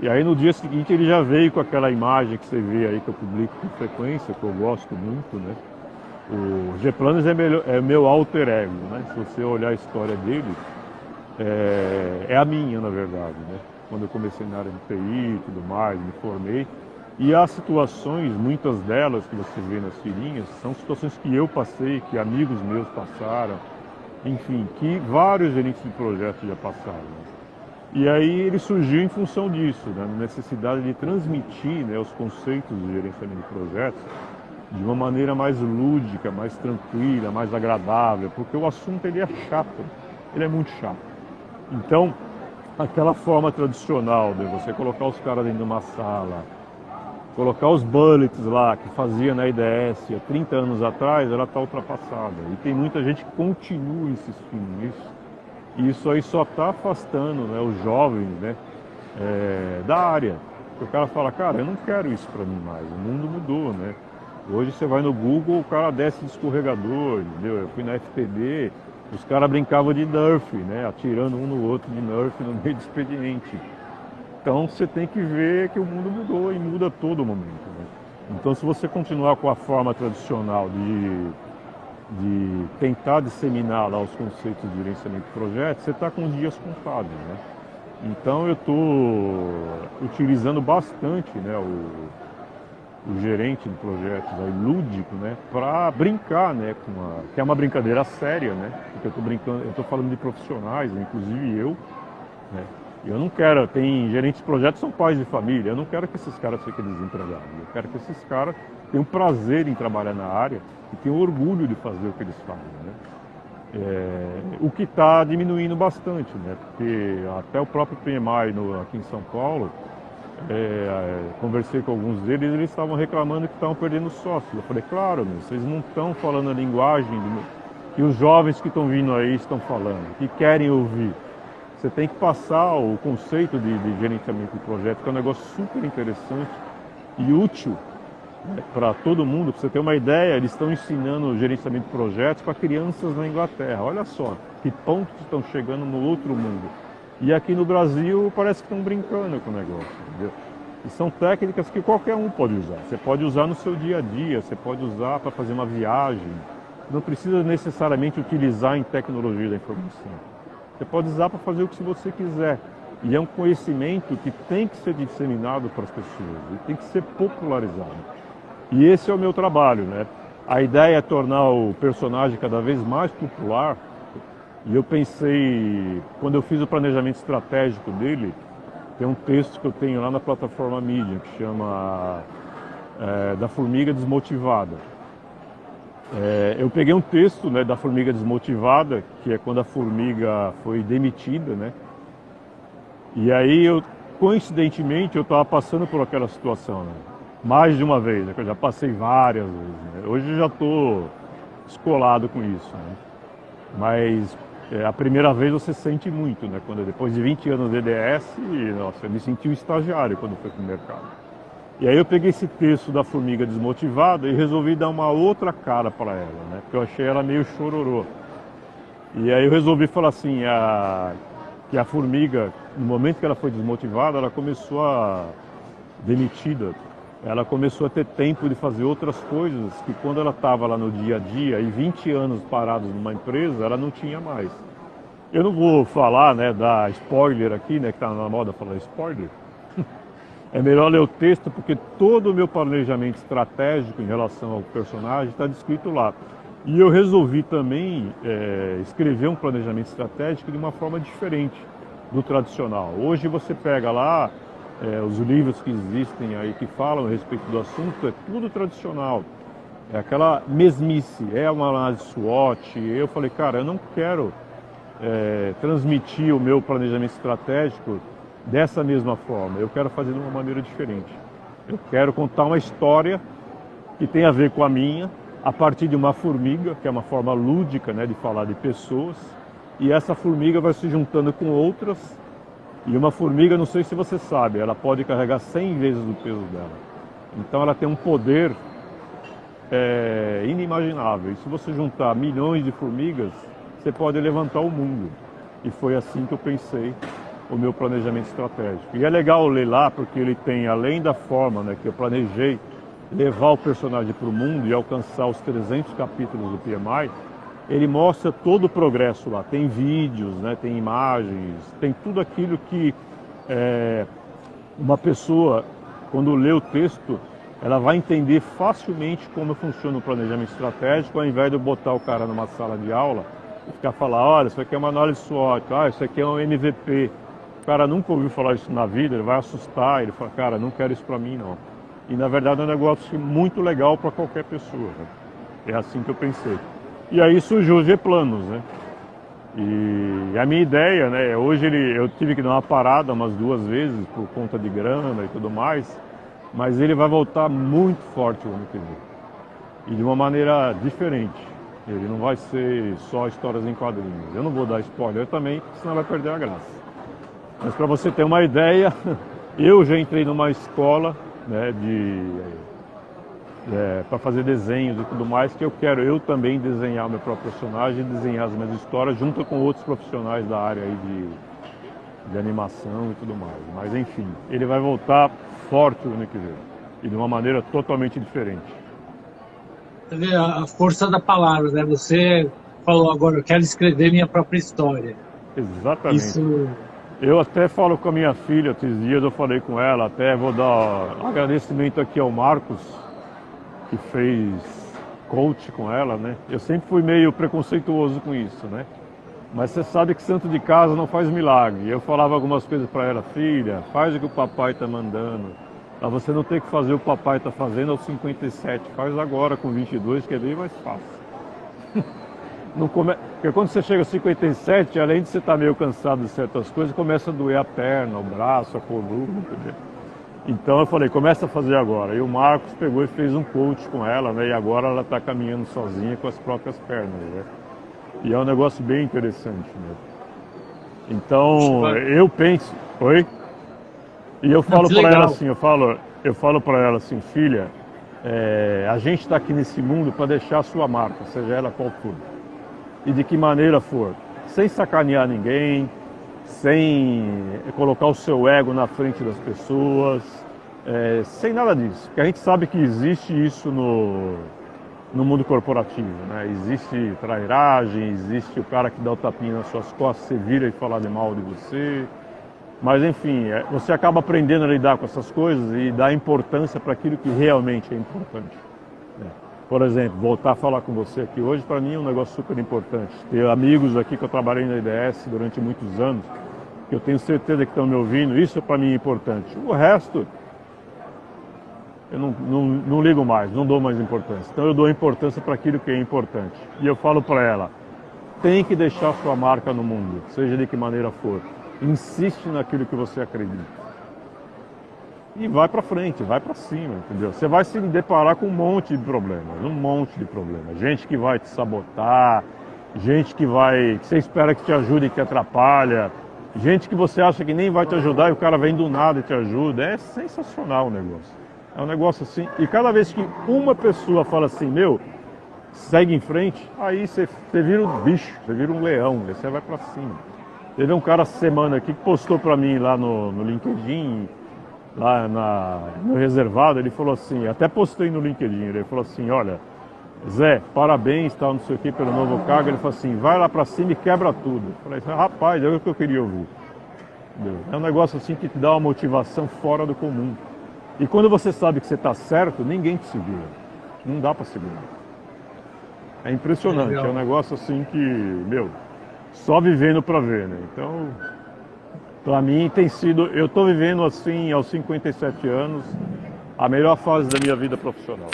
E aí no dia seguinte ele já veio com aquela imagem que você vê aí que eu publico com frequência, que eu gosto muito, né? O G-Planos é meu alter ego, né? Se você olhar a história dele, é a minha, na verdade, né? Quando eu comecei na área de TI e tudo mais, me formei. E as situações, muitas delas que você vê nas tirinhas, são situações que eu passei, que amigos meus passaram, enfim, que vários gerentes de projetos já passaram. Né? E aí ele surgiu em função disso, né? Na necessidade de transmitir, né, os conceitos de gerenciamento de projetos de uma maneira mais lúdica, mais tranquila, mais agradável, porque o assunto ele é chato, ele é muito chato. Então, aquela forma tradicional de você colocar os caras dentro de uma sala, colocar os bullets lá que fazia na IDS há 30 anos atrás, ela está ultrapassada. E tem muita gente que continua insistindo nisso. E isso aí só está afastando, né, os jovens, né, da área. Porque o cara fala, cara, eu não quero isso para mim mais, o mundo mudou, né? Hoje você vai no Google, o cara desce de escorregador, entendeu? Eu fui na FTD, os caras brincavam de Nerf, né? Atirando um no outro de Nerf no meio do expediente. Então você tem que ver que o mundo mudou e muda a todo momento, né? Então se você continuar com a forma tradicional de tentar disseminar lá os conceitos de gerenciamento de projetos, você está com dias contados, né? Então eu estou utilizando bastante, né, o gerente de projetos aí, lúdico, né, para brincar, né, que é uma brincadeira séria, né, porque eu estou brincando, eu estou falando de profissionais, inclusive eu, né, eu não quero, tem gerentes de projetos que são pais de família, eu não quero que esses caras fiquem desempregados, eu quero que esses caras tenham prazer em trabalhar na área e tenham orgulho de fazer o que eles fazem, né. O que está diminuindo bastante, né, porque até o próprio PMI aqui em São Paulo, conversei com alguns deles, eles estavam reclamando que estavam perdendo sócios. Eu falei, claro, vocês não estão falando a linguagem que os jovens que estão vindo aí estão falando, que querem ouvir. Você tem que passar o conceito de gerenciamento de projetos, que é um negócio super interessante e útil, né, para todo mundo. Para você ter uma ideia, eles estão ensinando gerenciamento de projetos para crianças na Inglaterra. Olha só, que pontos estão chegando no outro mundo. E aqui no Brasil parece que estão brincando com o negócio, entendeu? E são técnicas que qualquer um pode usar. Você pode usar no seu dia a dia, você pode usar para fazer uma viagem. Não precisa necessariamente utilizar em tecnologia da informação. Você pode usar para fazer o que você quiser. E é um conhecimento que tem que ser disseminado para as pessoas, e tem que ser popularizado. E esse é o meu trabalho, né? A ideia é tornar o personagem cada vez mais popular. E eu pensei, quando eu fiz o planejamento estratégico dele, tem um texto que eu tenho lá na plataforma Medium, que chama Da Formiga Desmotivada. Eu peguei um texto, né, da formiga desmotivada, que é quando a formiga foi demitida, né? E aí, coincidentemente, eu estava passando por aquela situação, né? Mais de uma vez, né? Eu já passei várias vezes, né? Hoje eu já estou escolado com isso, né? Mas a primeira vez você sente muito, né? Quando depois de 20 anos de EDS, nossa, eu me senti um estagiário quando fui para o mercado. E aí eu peguei esse texto da formiga desmotivada e resolvi dar uma outra cara para ela, né? Porque eu achei ela meio chororô. E aí eu resolvi falar assim, que a formiga, no momento que ela foi desmotivada, ela começou demitida, ela começou a ter tempo de fazer outras coisas que quando ela estava lá no dia a dia e 20 anos parados numa empresa, ela não tinha mais. Eu não vou falar, né, dar spoiler aqui, né, que está na moda falar spoiler. É melhor ler o texto porque todo o meu planejamento estratégico em relação ao personagem está descrito lá. E eu resolvi também escrever um planejamento estratégico de uma forma diferente do tradicional. Hoje você pega lá os livros que existem aí que falam a respeito do assunto, é tudo tradicional. É aquela mesmice, é uma análise SWOT. Eu falei, cara, eu não quero transmitir o meu planejamento estratégico dessa mesma forma. Eu quero fazer de uma maneira diferente. Eu quero contar uma história que tem a ver com a minha, a partir de uma formiga, que é uma forma lúdica, né, de falar de pessoas. E essa formiga vai se juntando com outras. E uma formiga, não sei se você sabe, ela pode carregar 100 vezes o peso dela. Então ela tem um poder inimaginável. E se você juntar milhões de formigas, você pode levantar o mundo. E foi assim que eu pensei o meu planejamento estratégico. E é legal ler lá, porque ele tem, além da forma, né, que eu planejei levar o personagem para o mundo e alcançar os 300 capítulos do PMI, ele mostra todo o progresso lá. Tem vídeos, né, tem imagens, tem tudo aquilo que uma pessoa, quando lê o texto, ela vai entender facilmente como funciona o planejamento estratégico, ao invés de eu botar o cara numa sala de aula e ficar falando, olha, isso aqui é uma análise SWOT, isso aqui é um MVP. O cara nunca ouviu falar isso na vida, ele vai assustar, ele fala, cara, não quero isso para mim não. E na verdade é um negócio muito legal para qualquer pessoa, né? É assim que eu pensei. E aí surgiu o G-Planos, né? E a minha ideia, né, hoje eu tive que dar uma parada umas 2 vezes por conta de grana e tudo mais, mas ele vai voltar muito forte o ano que vem. E de uma maneira diferente. Ele não vai ser só histórias em quadrinhos. Eu não vou dar spoiler também, senão vai perder a graça. Mas para você ter uma ideia, eu já entrei numa escola, né, para fazer desenhos e tudo mais, que eu quero eu também desenhar o meu próprio personagem, desenhar as minhas histórias junto com outros profissionais da área aí de animação e tudo mais. Mas enfim, ele vai voltar forte o ano que vem. E de uma maneira totalmente diferente. Você vê a força da palavra, né? Você falou agora, eu quero escrever minha própria história. Exatamente. Isso, Eu até falo com a minha filha, esses dias eu falei com ela, até vou dar agradecimento aqui ao Marcos, que fez coach com ela, né? Eu sempre fui meio preconceituoso com isso, né? Mas você sabe que santo de casa não faz milagre. Eu falava algumas coisas para ela, filha, faz o que o papai está mandando. Para você não ter que fazer o que o papai está fazendo aos 57, faz agora com 22, que é bem mais fácil. Não come... Porque quando você chega aos 57, além de você estar meio cansado de certas coisas, começa a doer a perna, o braço, a coluna, entendeu? Então eu falei, começa a fazer agora. E o Marcos pegou e fez um coach com ela, né? E agora ela está caminhando sozinha com as próprias pernas, né? E é um negócio bem interessante, né? Então, eu penso... Oi? E eu falo para ela assim, eu falo para ela assim, filha, a gente está aqui nesse mundo para deixar a sua marca, seja ela qual for. E de que maneira for. Sem sacanear ninguém, sem colocar o seu ego na frente das pessoas, sem nada disso. Porque a gente sabe que existe isso no mundo corporativo, né? Existe trairagem, existe o cara que dá o tapinha nas suas costas, você vira e fala de mal de você. Mas enfim, você acaba aprendendo a lidar com essas coisas e dar importância para aquilo que realmente é importante. Por exemplo, voltar a falar com você aqui hoje, para mim é um negócio super importante. Ter amigos aqui que eu trabalhei na IDS durante muitos anos, que eu tenho certeza que estão me ouvindo, isso para mim é importante. O resto, eu não ligo mais, não dou mais importância. Então eu dou importância para aquilo que é importante. E eu falo para ela, tem que deixar sua marca no mundo, seja de que maneira for. Insiste naquilo que você acredita. E vai para frente, vai para cima, entendeu? Você vai se deparar com um monte de problemas. Gente que vai te sabotar, gente que você espera que te ajude e que atrapalha, gente que você acha que nem vai te ajudar e o cara vem do nada e te ajuda. É sensacional o negócio. É um negócio assim. E cada vez que uma pessoa fala assim, meu, segue em frente, aí você vira um bicho, você vira um leão, aí você vai para cima. Teve um cara essa semana aqui que postou para mim lá no LinkedIn, lá no reservado, ele falou assim, até postei no LinkedIn, ele falou assim, olha, Zé, parabéns, tal, não sei o que, pelo novo cargo. Ele falou assim, vai lá para cima e quebra tudo. Eu falei, rapaz, é o que eu queria ouvir. Entendeu? É um negócio assim que te dá uma motivação fora do comum. E quando você sabe que você está certo, ninguém te segura. Não dá para segurar. É impressionante, é um negócio assim que, meu, só vivendo para ver, né? Então, para mim tem sido, eu estou vivendo assim aos 57 anos, a melhor fase da minha vida profissional.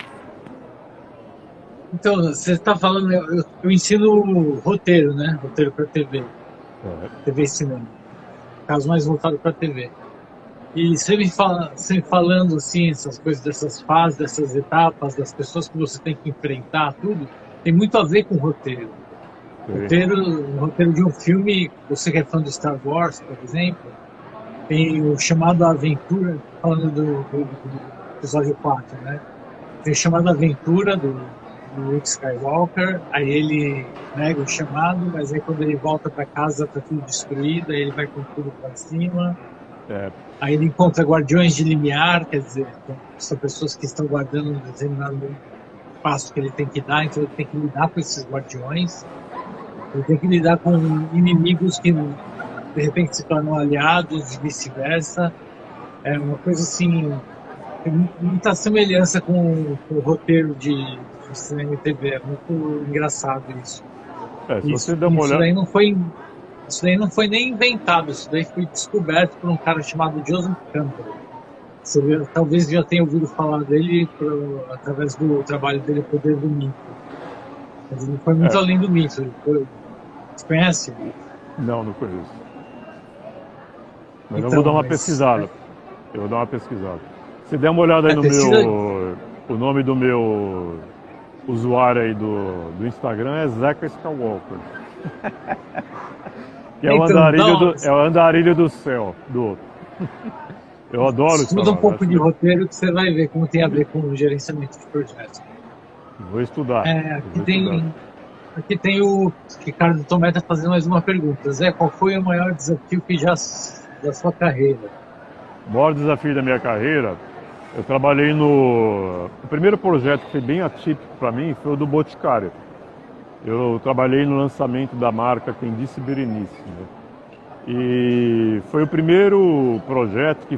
Então, você está falando, eu ensino roteiro, né? Roteiro para TV, TV e cinema, caso mais voltado para TV. E você falando assim, essas coisas, dessas fases, dessas etapas, das pessoas que você tem que enfrentar, tudo, tem muito a ver com roteiro. O roteiro de um filme, você que é fã de Star Wars, por exemplo, tem o chamado Aventura, falando do episódio 4, né? Tem o chamado Aventura do Luke Skywalker, aí ele nega o chamado, mas aí quando ele volta para casa tá tudo destruído, aí ele vai com tudo para cima. Aí ele encontra guardiões de limiar, quer dizer, são pessoas que estão guardando um determinado passo que ele tem que dar, então ele tem que lidar com esses guardiões. Ele tem que lidar com inimigos que de repente se tornam aliados e vice-versa. É uma coisa assim, tem muita semelhança com o roteiro de cinema e TV. É muito engraçado isso. Se você der uma olhada... Isso daí não foi nem inventado, isso daí foi descoberto por um cara chamado Joseph Campbell. Você talvez já tenha ouvido falar dele através do trabalho dele, O Poder do Mito. Mas ele foi muito além do mito. Você conhece? Não conheço. Mas então, eu vou dar uma pesquisada. Eu vou dar uma pesquisada. Se der uma olhada aí no o nome do meu usuário aí do Instagram é Zeca Skywalker. Que é o andarilho do céu, do outro. Eu adoro isso. Estuda um pouco de roteiro que você vai ver como tem a ver com o gerenciamento de projetos. Vou estudar. Aqui tem o Ricardo Tomé está fazendo mais uma pergunta. Zé, qual foi o maior desafio que já da sua carreira? O maior desafio da minha carreira, eu trabalhei no... O primeiro projeto que foi bem atípico para mim foi o do Boticário. Eu trabalhei no lançamento da marca Quem Disse Berenice, né? E foi o primeiro projeto que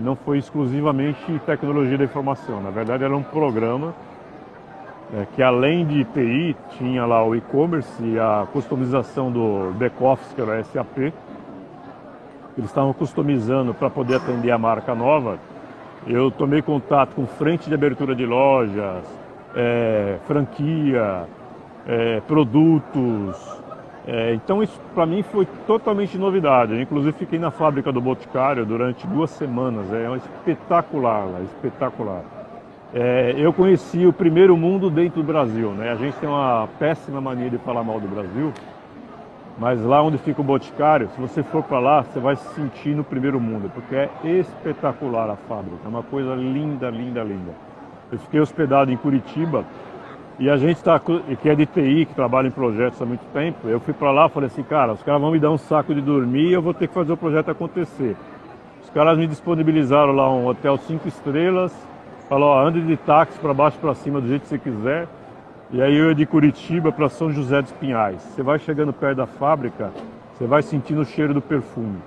não foi exclusivamente tecnologia da informação. Na verdade, era um programa que, além de TI, tinha lá o e-commerce e a customização do back-office, que era o SAP. Eles estavam customizando para poder atender a marca nova. Eu tomei contato com frente de abertura de lojas, franquia, produtos. Então isso para mim foi totalmente novidade. Eu, inclusive, fiquei na fábrica do Boticário durante 2 semanas. É espetacular lá, espetacular. Eu conheci o primeiro mundo dentro do Brasil, né? A gente tem uma péssima mania de falar mal do Brasil, mas lá onde fica o Boticário, se você for para lá, você vai se sentir no primeiro mundo, porque é espetacular a fábrica, é uma coisa linda, linda, linda. Eu fiquei hospedado em Curitiba e a gente que é de TI, que trabalha em projetos há muito tempo, eu fui para lá e falei assim, cara, os caras vão me dar um saco de dormir e eu vou ter que fazer o projeto acontecer. Os caras me disponibilizaram lá um hotel 5 estrelas, falou, ande de táxi para baixo para cima do jeito que você quiser. E aí eu ia de Curitiba para São José dos Pinhais. Você vai chegando perto da fábrica, você vai sentindo o cheiro do perfume.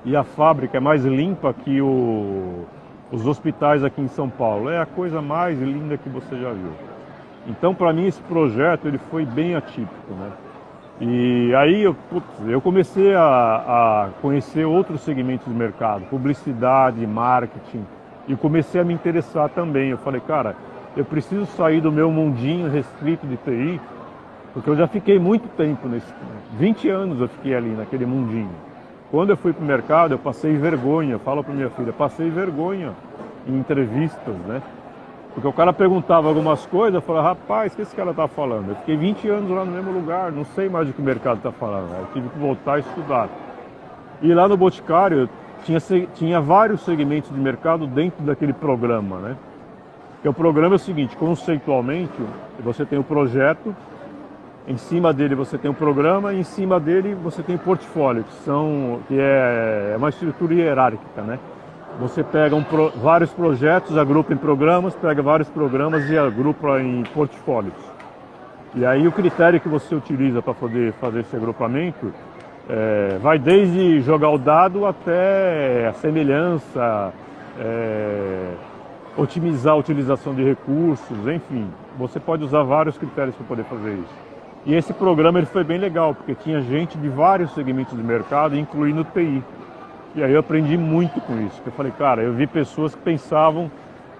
E a fábrica é mais limpa que os hospitais aqui em São Paulo. É a coisa mais linda que você já viu. Então, para mim, esse projeto ele foi bem atípico, né? E aí eu comecei a conhecer outros segmentos do mercado, publicidade, marketing, e comecei a me interessar também. Eu falei, cara, eu preciso sair do meu mundinho restrito de TI, porque eu já fiquei muito tempo 20 anos eu fiquei ali naquele mundinho. Quando eu fui para o mercado, eu passei vergonha, eu falo para minha filha, passei vergonha em entrevistas, né? Porque o cara perguntava algumas coisas, eu falava, rapaz, o que esse cara está falando? Eu fiquei 20 anos lá no mesmo lugar, não sei mais do que o mercado está falando, eu tive que voltar a estudar. E lá no Boticário, tinha vários segmentos de mercado dentro daquele programa, né? Porque o programa é o seguinte, conceitualmente, você tem o projeto, em cima dele você tem o programa, e em cima dele você tem o portfólio, que é uma estrutura hierárquica, né? Você pega vários projetos, agrupa em programas, pega vários programas e agrupa em portfólios. E aí o critério que você utiliza para poder fazer esse agrupamento vai desde jogar o dado até a semelhança, otimizar a utilização de recursos, enfim. Você pode usar vários critérios para poder fazer isso. E esse programa ele foi bem legal, porque tinha gente de vários segmentos de mercado, incluindo TI. E aí eu aprendi muito com isso. Eu falei, cara, eu vi pessoas que pensavam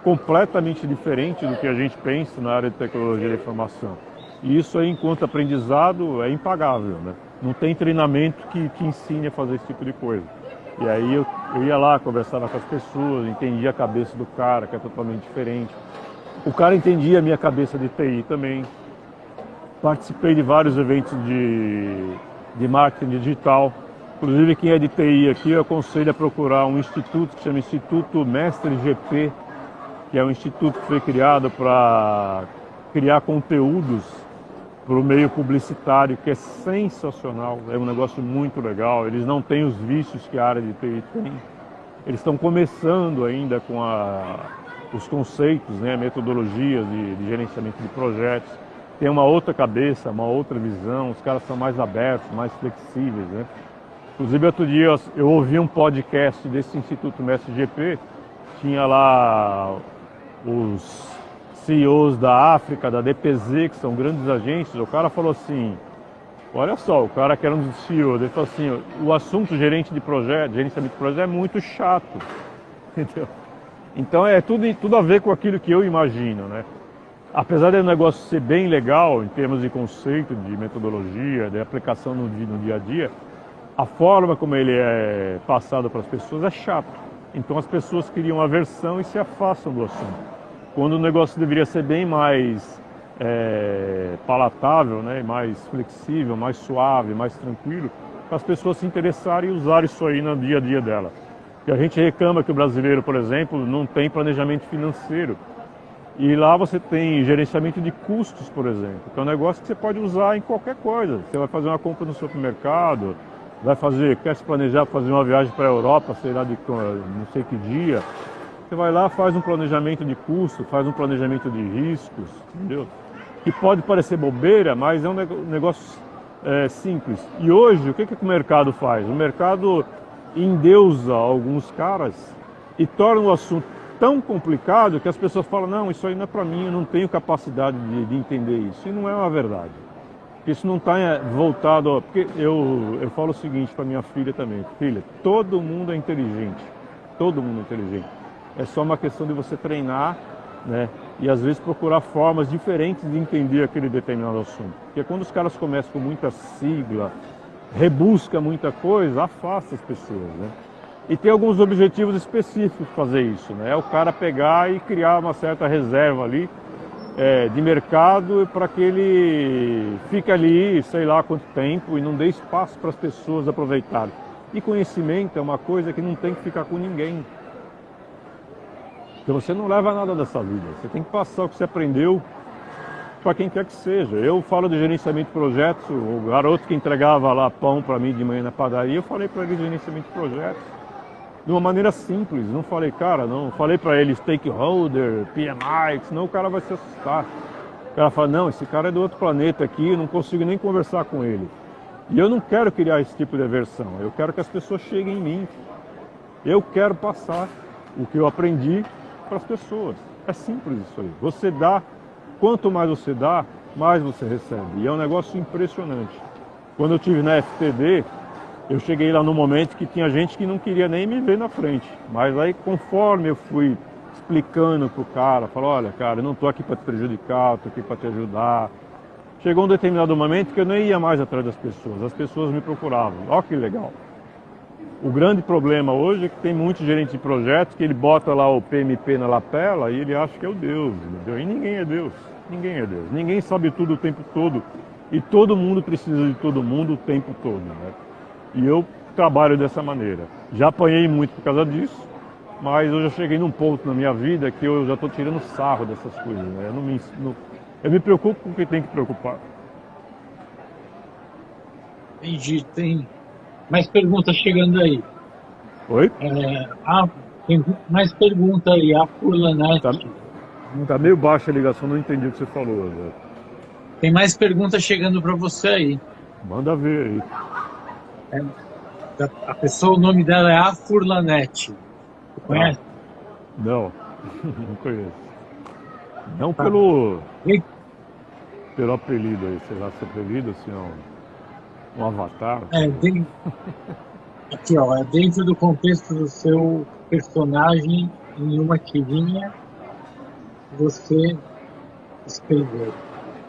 completamente diferente do que a gente pensa na área de tecnologia da informação. E isso aí, enquanto aprendizado, é impagável, né? Não tem treinamento que te ensine a fazer esse tipo de coisa. E aí eu ia lá, conversava com as pessoas, entendia a cabeça do cara, que é totalmente diferente. O cara entendia a minha cabeça de TI também. Participei de vários eventos de marketing digital. Inclusive, quem é de TI aqui, eu aconselho a procurar um instituto que chama Instituto Mestre GP, que é um instituto que foi criado para criar conteúdos para o meio publicitário, que é sensacional, é um negócio muito legal. Eles não têm os vícios que a área de TI tem. Eles estão começando ainda com os conceitos, né, metodologias de gerenciamento de projetos. Tem uma outra cabeça, uma outra visão, os caras são mais abertos, mais flexíveis, né? Inclusive, outro dia eu ouvi um podcast desse Instituto Mestre GP, tinha lá os CEOs da África, da DPZ, que são grandes agências. O cara falou assim, olha só, o cara que era um dos CEOs, ele falou assim, o assunto gerenciamento de projeto é muito chato, entendeu? Então é tudo a ver com aquilo que eu imagino, né? Apesar do negócio ser bem legal em termos de conceito, de metodologia, de aplicação no dia a dia, a forma como ele é passado para as pessoas é chato. Então as pessoas criam aversão e se afastam do assunto. Quando o negócio deveria ser bem mais palatável, né, mais flexível, mais suave, mais tranquilo, para as pessoas se interessarem e usarem isso aí no dia a dia dela. E a gente reclama que o brasileiro, por exemplo, não tem planejamento financeiro. E lá você tem gerenciamento de custos, por exemplo, que é um negócio que você pode usar em qualquer coisa. Você vai fazer uma compra no supermercado, quer se planejar para fazer uma viagem para a Europa, sei lá, não sei que dia. Você vai lá, faz um planejamento de custo, faz um planejamento de riscos, entendeu? Que pode parecer bobeira, mas é um negócio simples. E hoje, o que o mercado faz? O mercado endeusa alguns caras e torna o assunto tão complicado que as pessoas falam, não, isso aí não é para mim, eu não tenho capacidade de entender isso. E não é uma verdade. Isso não está voltado... Porque eu falo o seguinte para minha filha também. Filha, todo mundo é inteligente. Todo mundo é inteligente. É só uma questão de você treinar, né? E às vezes procurar formas diferentes de entender aquele determinado assunto. Porque quando os caras começam com muita sigla, rebusca muita coisa, afasta as pessoas, né? E tem alguns objetivos específicos para fazer isso, né? É o cara pegar e criar uma certa reserva ali de mercado para que ele fique ali, sei lá quanto tempo, e não dê espaço para as pessoas aproveitarem. E conhecimento é uma coisa que não tem que ficar com ninguém. Então você não leva nada dessa vida, você tem que passar o que você aprendeu para quem quer que seja. Eu falo de gerenciamento de projetos, o garoto que entregava lá pão para mim de manhã na padaria, eu falei para ele de gerenciamento de projetos. De uma maneira simples, não falei, cara, não falei para ele stakeholder, PMI, senão o cara vai se assustar. O cara fala, não, esse cara é do outro planeta aqui, eu não consigo nem conversar com ele. E eu não quero criar esse tipo de aversão, eu quero que as pessoas cheguem em mim. Eu quero passar o que eu aprendi para as pessoas. É simples isso aí. Você dá, quanto mais você dá, mais você recebe. E é um negócio impressionante. Quando eu estive na FTD, eu cheguei lá no momento que tinha gente que não queria nem me ver na frente. Mas aí, conforme eu fui explicando pro cara, falou, olha, cara, eu não tô aqui para te prejudicar, eu tô aqui para te ajudar. Chegou um determinado momento que eu nem ia mais atrás das pessoas, as pessoas me procuravam. Olha que legal. O grande problema hoje é que tem muitos gerentes de projetos que ele bota lá o PMP na lapela e ele acha que é o Deus, entendeu? E ninguém é Deus, ninguém é Deus. Ninguém sabe tudo o tempo todo e todo mundo precisa de todo mundo o tempo todo, né? E eu trabalho dessa maneira. Já apanhei muito por causa disso, mas eu já cheguei num ponto na minha vida que eu já estou tirando sarro dessas coisas, né? Eu me preocupo com o que tem que preocupar. Entendi, tem mais perguntas chegando aí. Oi? Tem mais pergunta aí, a Furlanete. Tá meio baixa a ligação, não entendi o que você falou. Né? Tem mais perguntas chegando para você aí. Manda ver aí. A pessoa, o nome dela é a Furlanete. Você conhece? Não, não conheço. Não pelo apelido aí, sei lá se é apelido, assim, um avatar. Aqui, ó, é dentro do contexto do seu personagem em uma tirinha que você escreveu.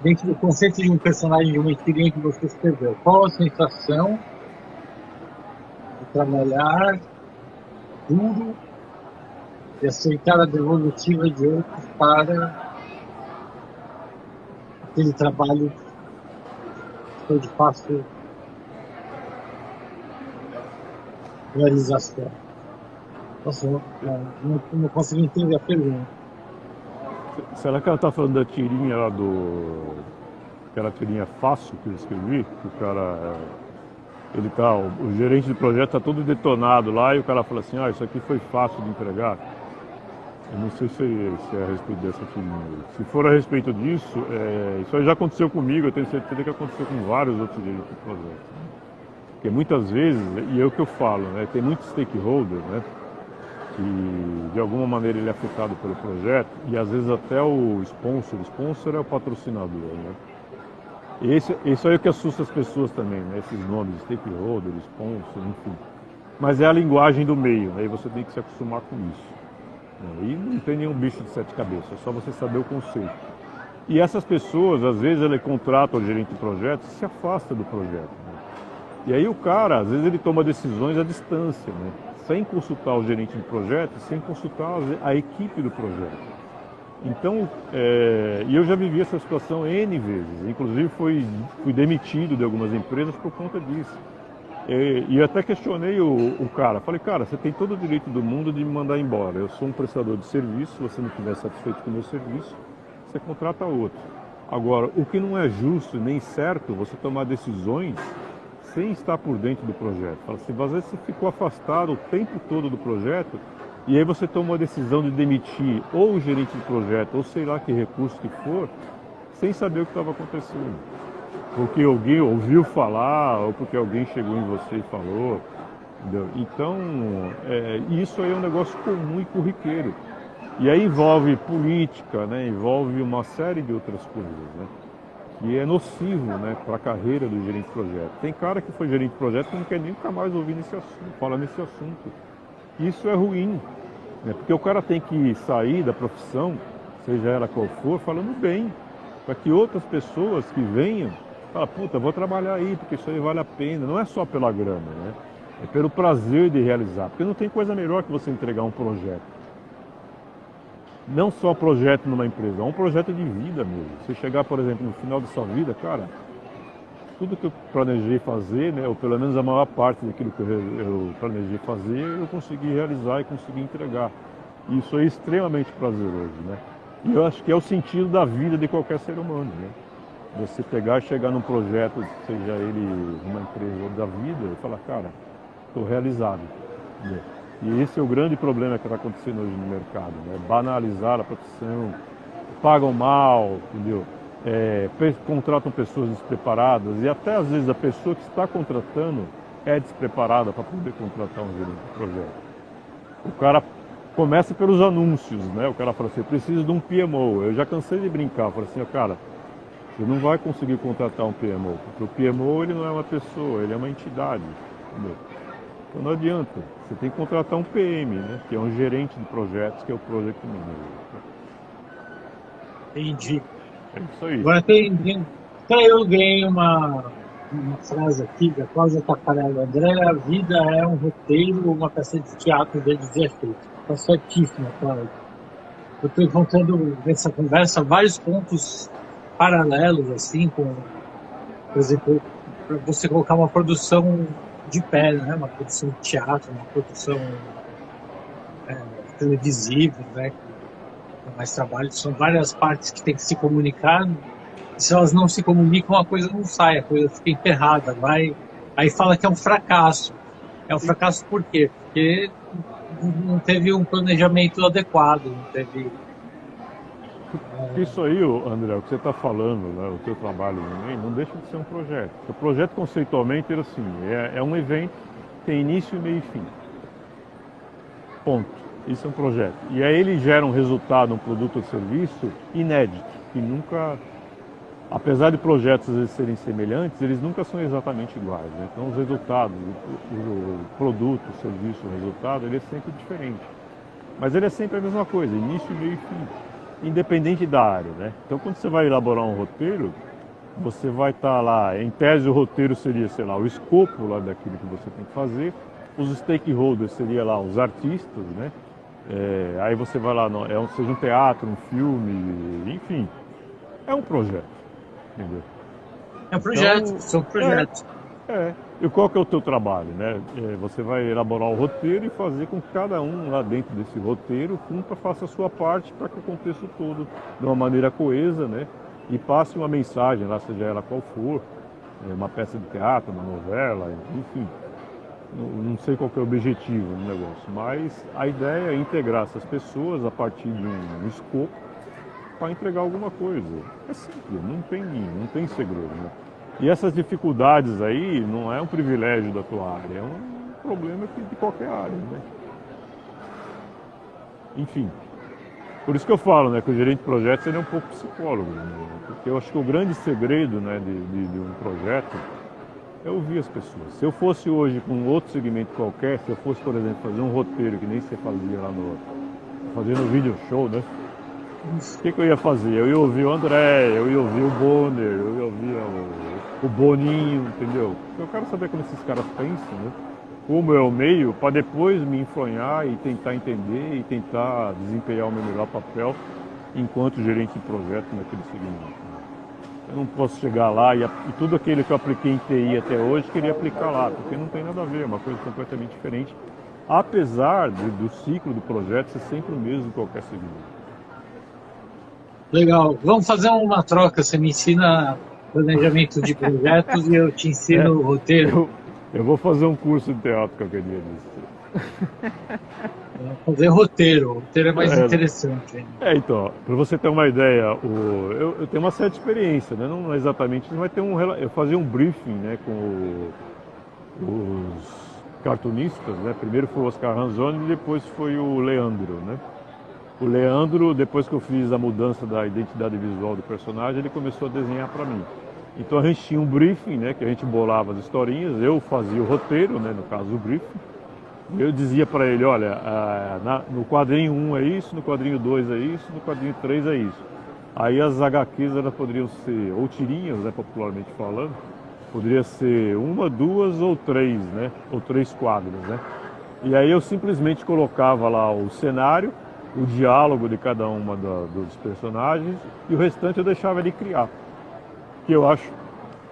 Dentro do conceito de um personagem de uma tirinha que você escreveu, qual a sensação de trabalhar duro e aceitar a devolutiva de outros para aquele trabalho que foi de fácil realização? Nossa, não consegui entender a pergunta. Será que ela está falando da tirinha lá aquela tirinha fácil que eu escrevi? Que o cara... o gerente do projeto está todo detonado lá e o cara fala assim, isso aqui foi fácil de entregar. Eu não sei se é a respeito dessa tirinha. Se for a respeito disso, isso aí já aconteceu comigo, eu tenho certeza que aconteceu com vários outros gerentes de projeto. Porque muitas vezes, e é o que eu falo, né, tem muito stakeholder, né, que de alguma maneira ele é afetado pelo projeto, e às vezes até o sponsor é o patrocinador, né. Isso aí é o que assusta as pessoas também, né, esses nomes, stakeholder, sponsor, enfim. Mas é a linguagem do meio, né, e você tem que se acostumar com isso. Né, e não tem nenhum bicho de sete cabeças, é só você saber o conceito. E essas pessoas, às vezes, ele contrata o gerente de projeto e se afasta do projeto. Né. E aí o cara, às vezes, ele toma decisões à distância, né? Sem consultar o gerente de projeto, sem consultar a equipe do projeto. Então, e eu já vivi essa situação N vezes, inclusive fui demitido de algumas empresas por conta disso. E até questionei o cara, falei, cara, você tem todo o direito do mundo de me mandar embora, eu sou um prestador de serviço, se você não estiver satisfeito com o meu serviço, você contrata outro. Agora, o que não é justo nem certo, você tomar decisões sem estar por dentro do projeto. Fala assim, às vezes você ficou afastado o tempo todo do projeto e aí você toma a decisão de demitir ou o gerente de projeto ou sei lá que recurso que for, sem saber o que estava acontecendo. Porque alguém ouviu falar ou porque alguém chegou em você e falou. Entendeu? Então, isso aí é um negócio comum e corriqueiro. E aí envolve política, né? Envolve uma série de outras coisas, né? Que é nocivo, né, para a carreira do gerente de projeto. Tem cara que foi gerente de projeto que não quer nem nunca mais ouvir nesse assunto, falar nesse assunto. Isso é ruim, né? Porque o cara tem que sair da profissão, seja ela qual for, falando bem, para que outras pessoas que venham, falam, puta, vou trabalhar aí, porque isso aí vale a pena. Não é só pela grana, né? É pelo prazer de realizar, porque não tem coisa melhor que você entregar um projeto. Não só projeto numa empresa, é um projeto de vida mesmo. Você chegar, por exemplo, no final da sua vida, cara, tudo que eu planejei fazer, né, ou pelo menos a maior parte daquilo que eu planejei fazer, eu consegui realizar e consegui entregar. E isso é extremamente prazeroso, né? E eu acho que é o sentido da vida de qualquer ser humano, né? Você pegar e chegar num projeto, seja ele uma empresa ou da vida, e falar, cara, estou realizado, né? E esse é o grande problema que está acontecendo hoje no mercado, né? Banalizar a profissão, pagam mal, entendeu? Contratam pessoas despreparadas e até às vezes a pessoa que está contratando é despreparada para poder contratar um gerente de projeto. O cara começa pelos anúncios, né? O cara fala assim, eu preciso de um PMO. Eu já cansei de brincar, falo assim, cara, você não vai conseguir contratar um PMO, porque o PMO ele não é uma pessoa, ele é uma entidade, entendeu? Então não adianta, você tem que contratar um PM, né, que é um gerente de projetos, que é o Project Manager. Entendi. É isso aí. Agora até eu ganhei uma frase aqui da Cláudia Taparello. André, a vida é um roteiro, uma peça de teatro de dizer feito. Está certíssimo, Cláudia. Eu estou encontrando nessa conversa vários pontos paralelos, assim, com, por exemplo, para você colocar uma produção de pé, né? Uma produção de teatro, uma produção televisiva, né? Com mais trabalho. São várias partes que têm que se comunicar. E se elas não se comunicam, a coisa não sai, a coisa fica emperrada. Aí fala que é um fracasso. É um fracasso por quê? Porque não teve um planejamento adequado, não teve... Isso aí, André, o que você está falando, né, o teu trabalho também, não deixa de ser um projeto. O projeto, conceitualmente, é assim, é um evento, tem início, meio e fim. Ponto. Isso é um projeto. E aí ele gera um resultado, um produto ou serviço inédito, que nunca, apesar de projetos às vezes serem semelhantes, eles nunca são exatamente iguais, né? Então os resultados, o produto, o serviço, o resultado, ele é sempre diferente. Mas ele é sempre a mesma coisa, início, meio e fim. Independente da área, né? Então, quando você vai elaborar um roteiro, você vai estar lá, em tese o roteiro seria, sei lá, o escopo lá daquilo que você tem que fazer, os stakeholders seria lá os artistas, né? Aí você vai lá, seja um teatro, um filme, enfim, é um projeto, entendeu? É um projeto, Então, são projetos. E qual que é o teu trabalho, né? Você vai elaborar o roteiro e fazer com que cada um lá dentro desse roteiro faça a sua parte para que aconteça todo de uma maneira coesa, né? E passe uma mensagem lá, seja ela qual for, uma peça de teatro, uma novela, enfim. Não sei qual que é o objetivo do negócio, mas a ideia é integrar essas pessoas a partir de um escopo para entregar alguma coisa. É simples, não tem segredo, né? E essas dificuldades aí não é um privilégio da tua área, é um problema de qualquer área, né? Enfim, por isso que eu falo, né, que o gerente de projetos ele é um pouco psicólogo, né? Porque eu acho que o grande segredo, né, de um projeto é ouvir as pessoas. Se eu fosse hoje com outro segmento qualquer, se eu fosse, por exemplo, fazer um roteiro que nem você fazia lá fazendo vídeo show, né? O que eu ia fazer? Eu ia ouvir o André, eu ia ouvir o Bonner, eu ia ouvir o Boninho, entendeu? Eu quero saber como esses caras pensam, né? Como é o meio, para depois me enfronhar e tentar entender e tentar desempenhar o meu melhor papel enquanto gerente de projeto naquele segmento. Eu não posso chegar lá e tudo aquilo que eu apliquei em TI até hoje, queria aplicar lá, porque não tem nada a ver, é uma coisa completamente diferente, apesar do ciclo do projeto ser sempre o mesmo em qualquer segmento. Legal. Vamos fazer uma troca. Você me ensina planejamento de projetos e eu te ensino o roteiro. Eu vou fazer um curso de teatro qualquer dia disso. Fazer roteiro. Roteiro é mais É, interessante ainda. então, para você ter uma ideia, eu tenho uma certa experiência, né? Não exatamente isso, mas eu fazia um briefing, né, com os cartunistas, né? Primeiro foi o Oscar Ranzoni e depois foi o Leandro, né? O Leandro, depois que eu fiz a mudança da identidade visual do personagem, ele começou a desenhar para mim. Então a gente tinha um briefing, né, que a gente bolava as historinhas, eu fazia o roteiro, né, no caso o briefing. Eu dizia para ele, olha, no quadrinho 1 é isso, no quadrinho 2 é isso, no quadrinho 3 é isso. Aí as HQs elas poderiam ser, ou tirinhas, né, popularmente falando, poderia ser uma, duas ou três, né, ou 3 quadros, né. E aí eu simplesmente colocava lá o cenário, o diálogo de cada uma dos personagens e o restante eu deixava ele criar. Que eu acho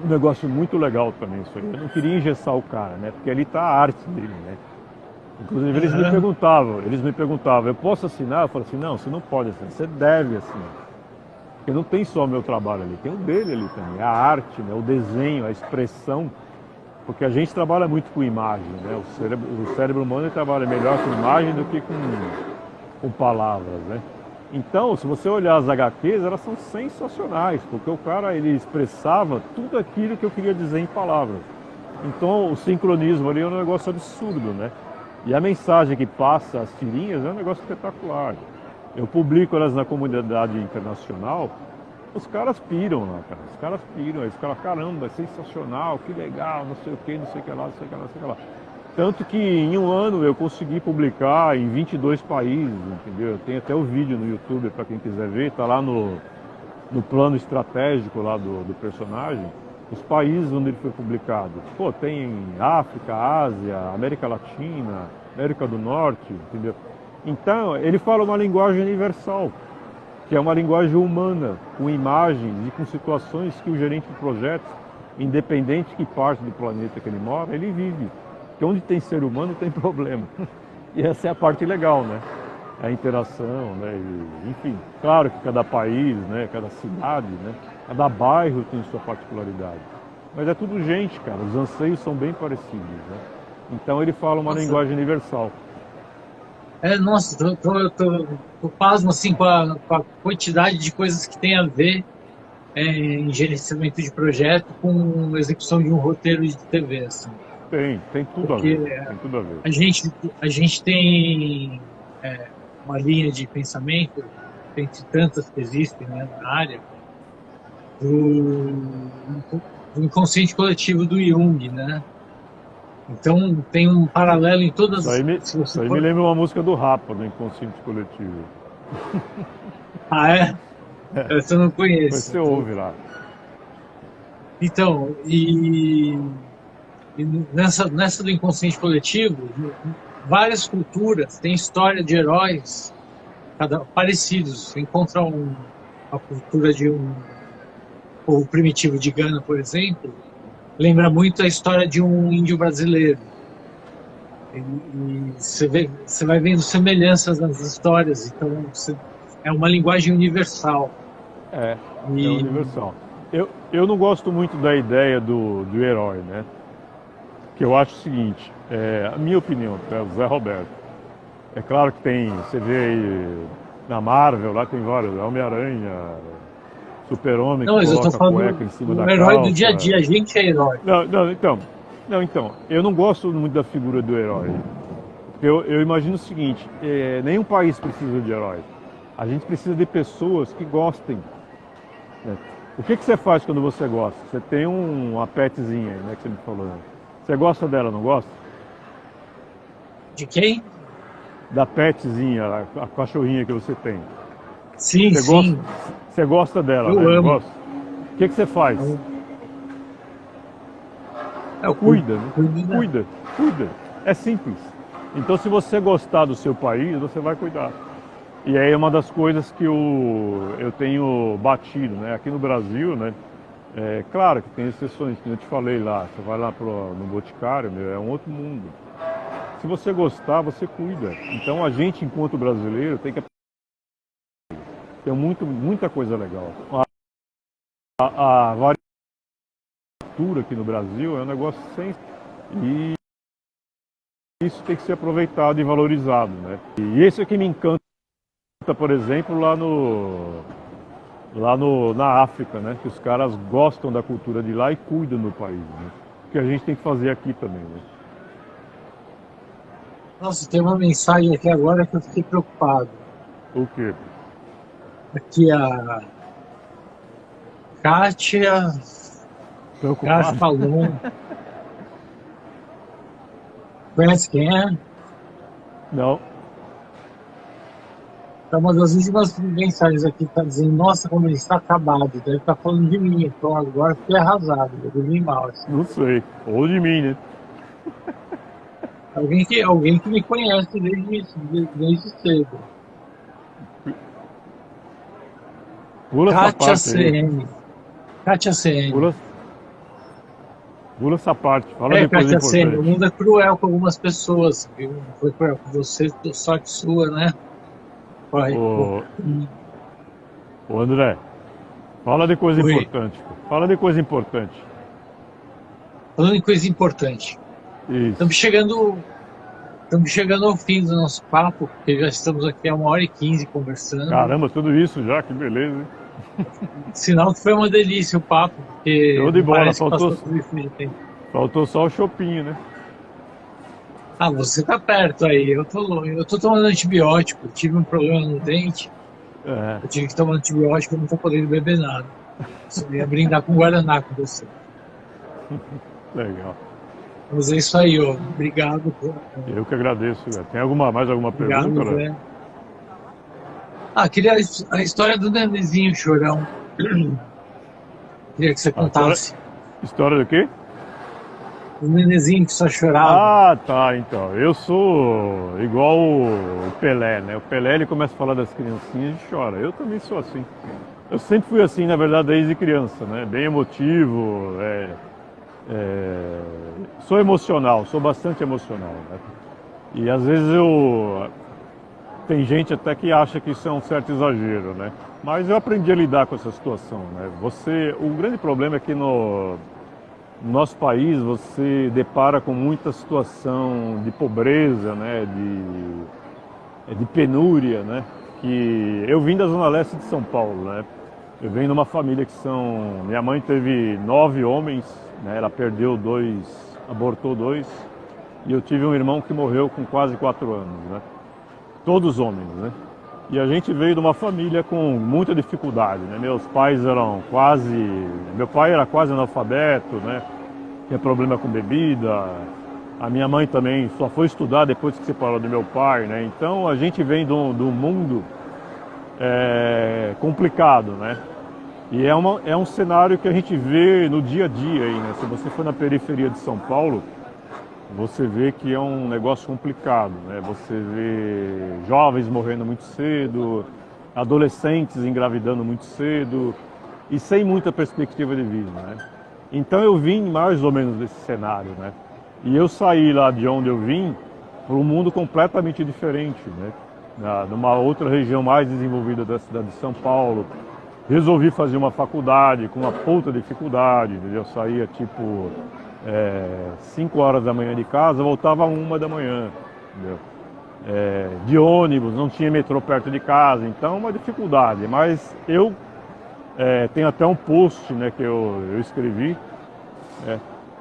um negócio muito legal também isso aí. Eu não queria engessar o cara, né? Porque ali está a arte dele, né? Inclusive eles me perguntavam, eu posso assinar? Eu falei assim, não, você não pode assinar, você deve assinar. Porque não tem só o meu trabalho ali, tem o dele ali também, a arte, né? O desenho, a expressão. Porque a gente trabalha muito com imagem, né? O cérebro humano ele trabalha melhor com imagem do que com palavras, né? Então, se você olhar as HQs, elas são sensacionais, porque o cara ele expressava tudo aquilo que eu queria dizer em palavras. Então, o sincronismo ali é um negócio absurdo, né? E a mensagem que passa as tirinhas é um negócio espetacular. Eu publico elas na comunidade internacional, os caras piram lá, cara. Os caras piram, eles falam, caramba, é sensacional, que legal, não sei o que, não sei o que lá, não sei o que lá, não sei o que lá. Tanto que em um ano eu consegui publicar em 22 países, entendeu? Eu tenho até o vídeo no YouTube para quem quiser ver, tá lá no plano estratégico lá do personagem, os países onde ele foi publicado. Pô, tem África, Ásia, América Latina, América do Norte, entendeu? Então, ele fala uma linguagem universal, que é uma linguagem humana, com imagens e com situações que o gerente de projetos, independente de que parte do planeta que ele mora, ele vive. Porque onde tem ser humano tem problema. E essa é a parte legal, né? A interação, né? E, enfim, claro que cada país, né? Cada cidade, né? Cada bairro tem sua particularidade. Mas é tudo gente, cara. Os anseios são bem parecidos, né? Então ele fala uma linguagem universal. Nossa, tô pasmo assim com a quantidade de coisas que tem a ver em gerenciamento de projeto com execução de um roteiro de TV, assim. Tem tudo a Porque ver. Tem tudo a ver. a gente tem uma linha de pensamento, entre tantas que existem, né, na área, do inconsciente coletivo do Jung, né? Então tem um paralelo em todas. Isso aí me lembra uma música do Rapa, do Inconsciente Coletivo. Ah, é? Essa eu não conheço. Você ouve lá. Então, e nessa do inconsciente coletivo, várias culturas têm história de heróis parecidos. Você encontra a cultura de um povo primitivo de Gana, por exemplo, lembra muito a história de um índio brasileiro. E você vai vendo semelhanças nas histórias, então é uma linguagem universal. É universal. Eu não gosto muito da ideia do herói, né? Que eu acho o seguinte, a minha opinião, o Zé Roberto. É claro que você vê aí na Marvel, lá tem vários, Homem-Aranha, Super-Homem que coloca a cueca em cima da calça. O herói do dia a dia, a gente é herói. Então, eu não gosto muito da figura do herói. Eu imagino o seguinte, nenhum país precisa de herói. A gente precisa de pessoas que gostem. Né? O que você faz quando você gosta? Você tem uma petzinha aí, né, que você me falou. Né? Você gosta dela, não gosta? De quem? Da petzinha, a cachorrinha que você tem. Sim, sim. Você gosta dela, eu né? amo. Gosta? O que você faz? Cuida, né? Cuida. É simples. Então, se você gostar do seu país, você vai cuidar. E aí é uma das coisas que eu tenho batido, né? Aqui no Brasil, né? Claro que tem exceções, como eu te falei lá. Você vai lá no Boticário, é um outro mundo. Se você gostar, você cuida. Então, a gente, enquanto brasileiro, tem que... Tem muita coisa legal. A cultura aqui no Brasil, é um negócio sem... E isso tem que ser aproveitado e valorizado, né? E esse é que me encanta, por exemplo, na África, né? Que os caras gostam da cultura de lá e cuidam do país, né? O que a gente tem que fazer aqui também, né? Nossa, tem uma mensagem aqui agora que eu fiquei preocupado. O quê? Aqui a Kátia Preocupado? Falon. Conhece quem é? Não. É uma das últimas mensagens aqui que está dizendo, nossa, como ele está acabado. Deve estar falando de mim, então agora fiquei arrasado, eu dormi mal. Assim. Não sei. Ou de mim, né? Alguém que me conhece desde cedo. Pula essa Kátia parte aí. CN. Kátia CN. Pula essa parte. Fala É, de coisa Kátia CN, o importante. mundo é cruel com algumas pessoas, viu? Foi cruel com você, sorte sua, né? Vai. Ô André, fala de coisa Oi. importante. Fala de coisa importante. Falando em coisa importante. Isso. Estamos chegando ao fim do nosso papo, porque já estamos aqui há 1h15 conversando. Caramba, tudo isso já, que beleza, hein? Sinal que foi uma delícia o papo, porque Show de bola, parece que faltou- passou tudo isso de tempo. Faltou só o chopinho, né? Ah, você tá perto aí, eu tô longe. Eu tô tomando antibiótico, tive um problema no dente, É, eu tive que tomar antibiótico, eu não tô podendo beber nada. Só ia brindar com Guaraná com você. legal. Mas é isso aí, ó. Obrigado. Eu que agradeço, velho. Tem mais alguma Obrigado, pergunta, né? Zé. Ah, queria a história do Nenezinho Chorão. Queria que você contasse. História do quê? O Nenezinho que só chorava. Ah, tá, então. Eu sou igual o Pelé, né? O Pelé, ele começa a falar das criancinhas e chora. Eu também sou assim. Eu sempre fui assim, na verdade, desde criança, né? Bem emotivo, sou emocional, sou bastante emocional, né? E às vezes tem gente até que acha que isso é um certo exagero, né? Mas eu aprendi a lidar com essa situação, né? O grande problema é que no nosso país você depara com muita situação de pobreza, né? De penúria, né? Que eu vim da Zona Leste de São Paulo, né? Eu venho de uma família minha mãe teve 9 homens, né? Ela perdeu 2, abortou 2, e eu tive um irmão que morreu com quase 4 anos, né? Todos homens, né? E a gente veio de uma família com muita dificuldade, né? Meu pai era quase analfabeto, né? Tinha problema com bebida. A minha mãe também só foi estudar depois que se separou do meu pai, né? Então a gente vem de um mundo complicado, né? E é um cenário que a gente vê no dia a dia aí, né? Se você for na periferia de São Paulo, você vê que é um negócio complicado, né? Você vê jovens morrendo muito cedo, adolescentes engravidando muito cedo e sem muita perspectiva de vida, né? Então eu vim mais ou menos desse cenário, né? E eu saí lá de onde eu vim para um mundo completamente diferente, né? Numa outra região mais desenvolvida da cidade de São Paulo. Resolvi fazer uma faculdade com uma puta dificuldade, entendeu? Eu saía tipo 5 horas da manhã de casa, voltava 1 da manhã, entendeu? De ônibus, não tinha metrô perto de casa, então uma dificuldade. Mas eu tenho até um post, né, que eu escrevi.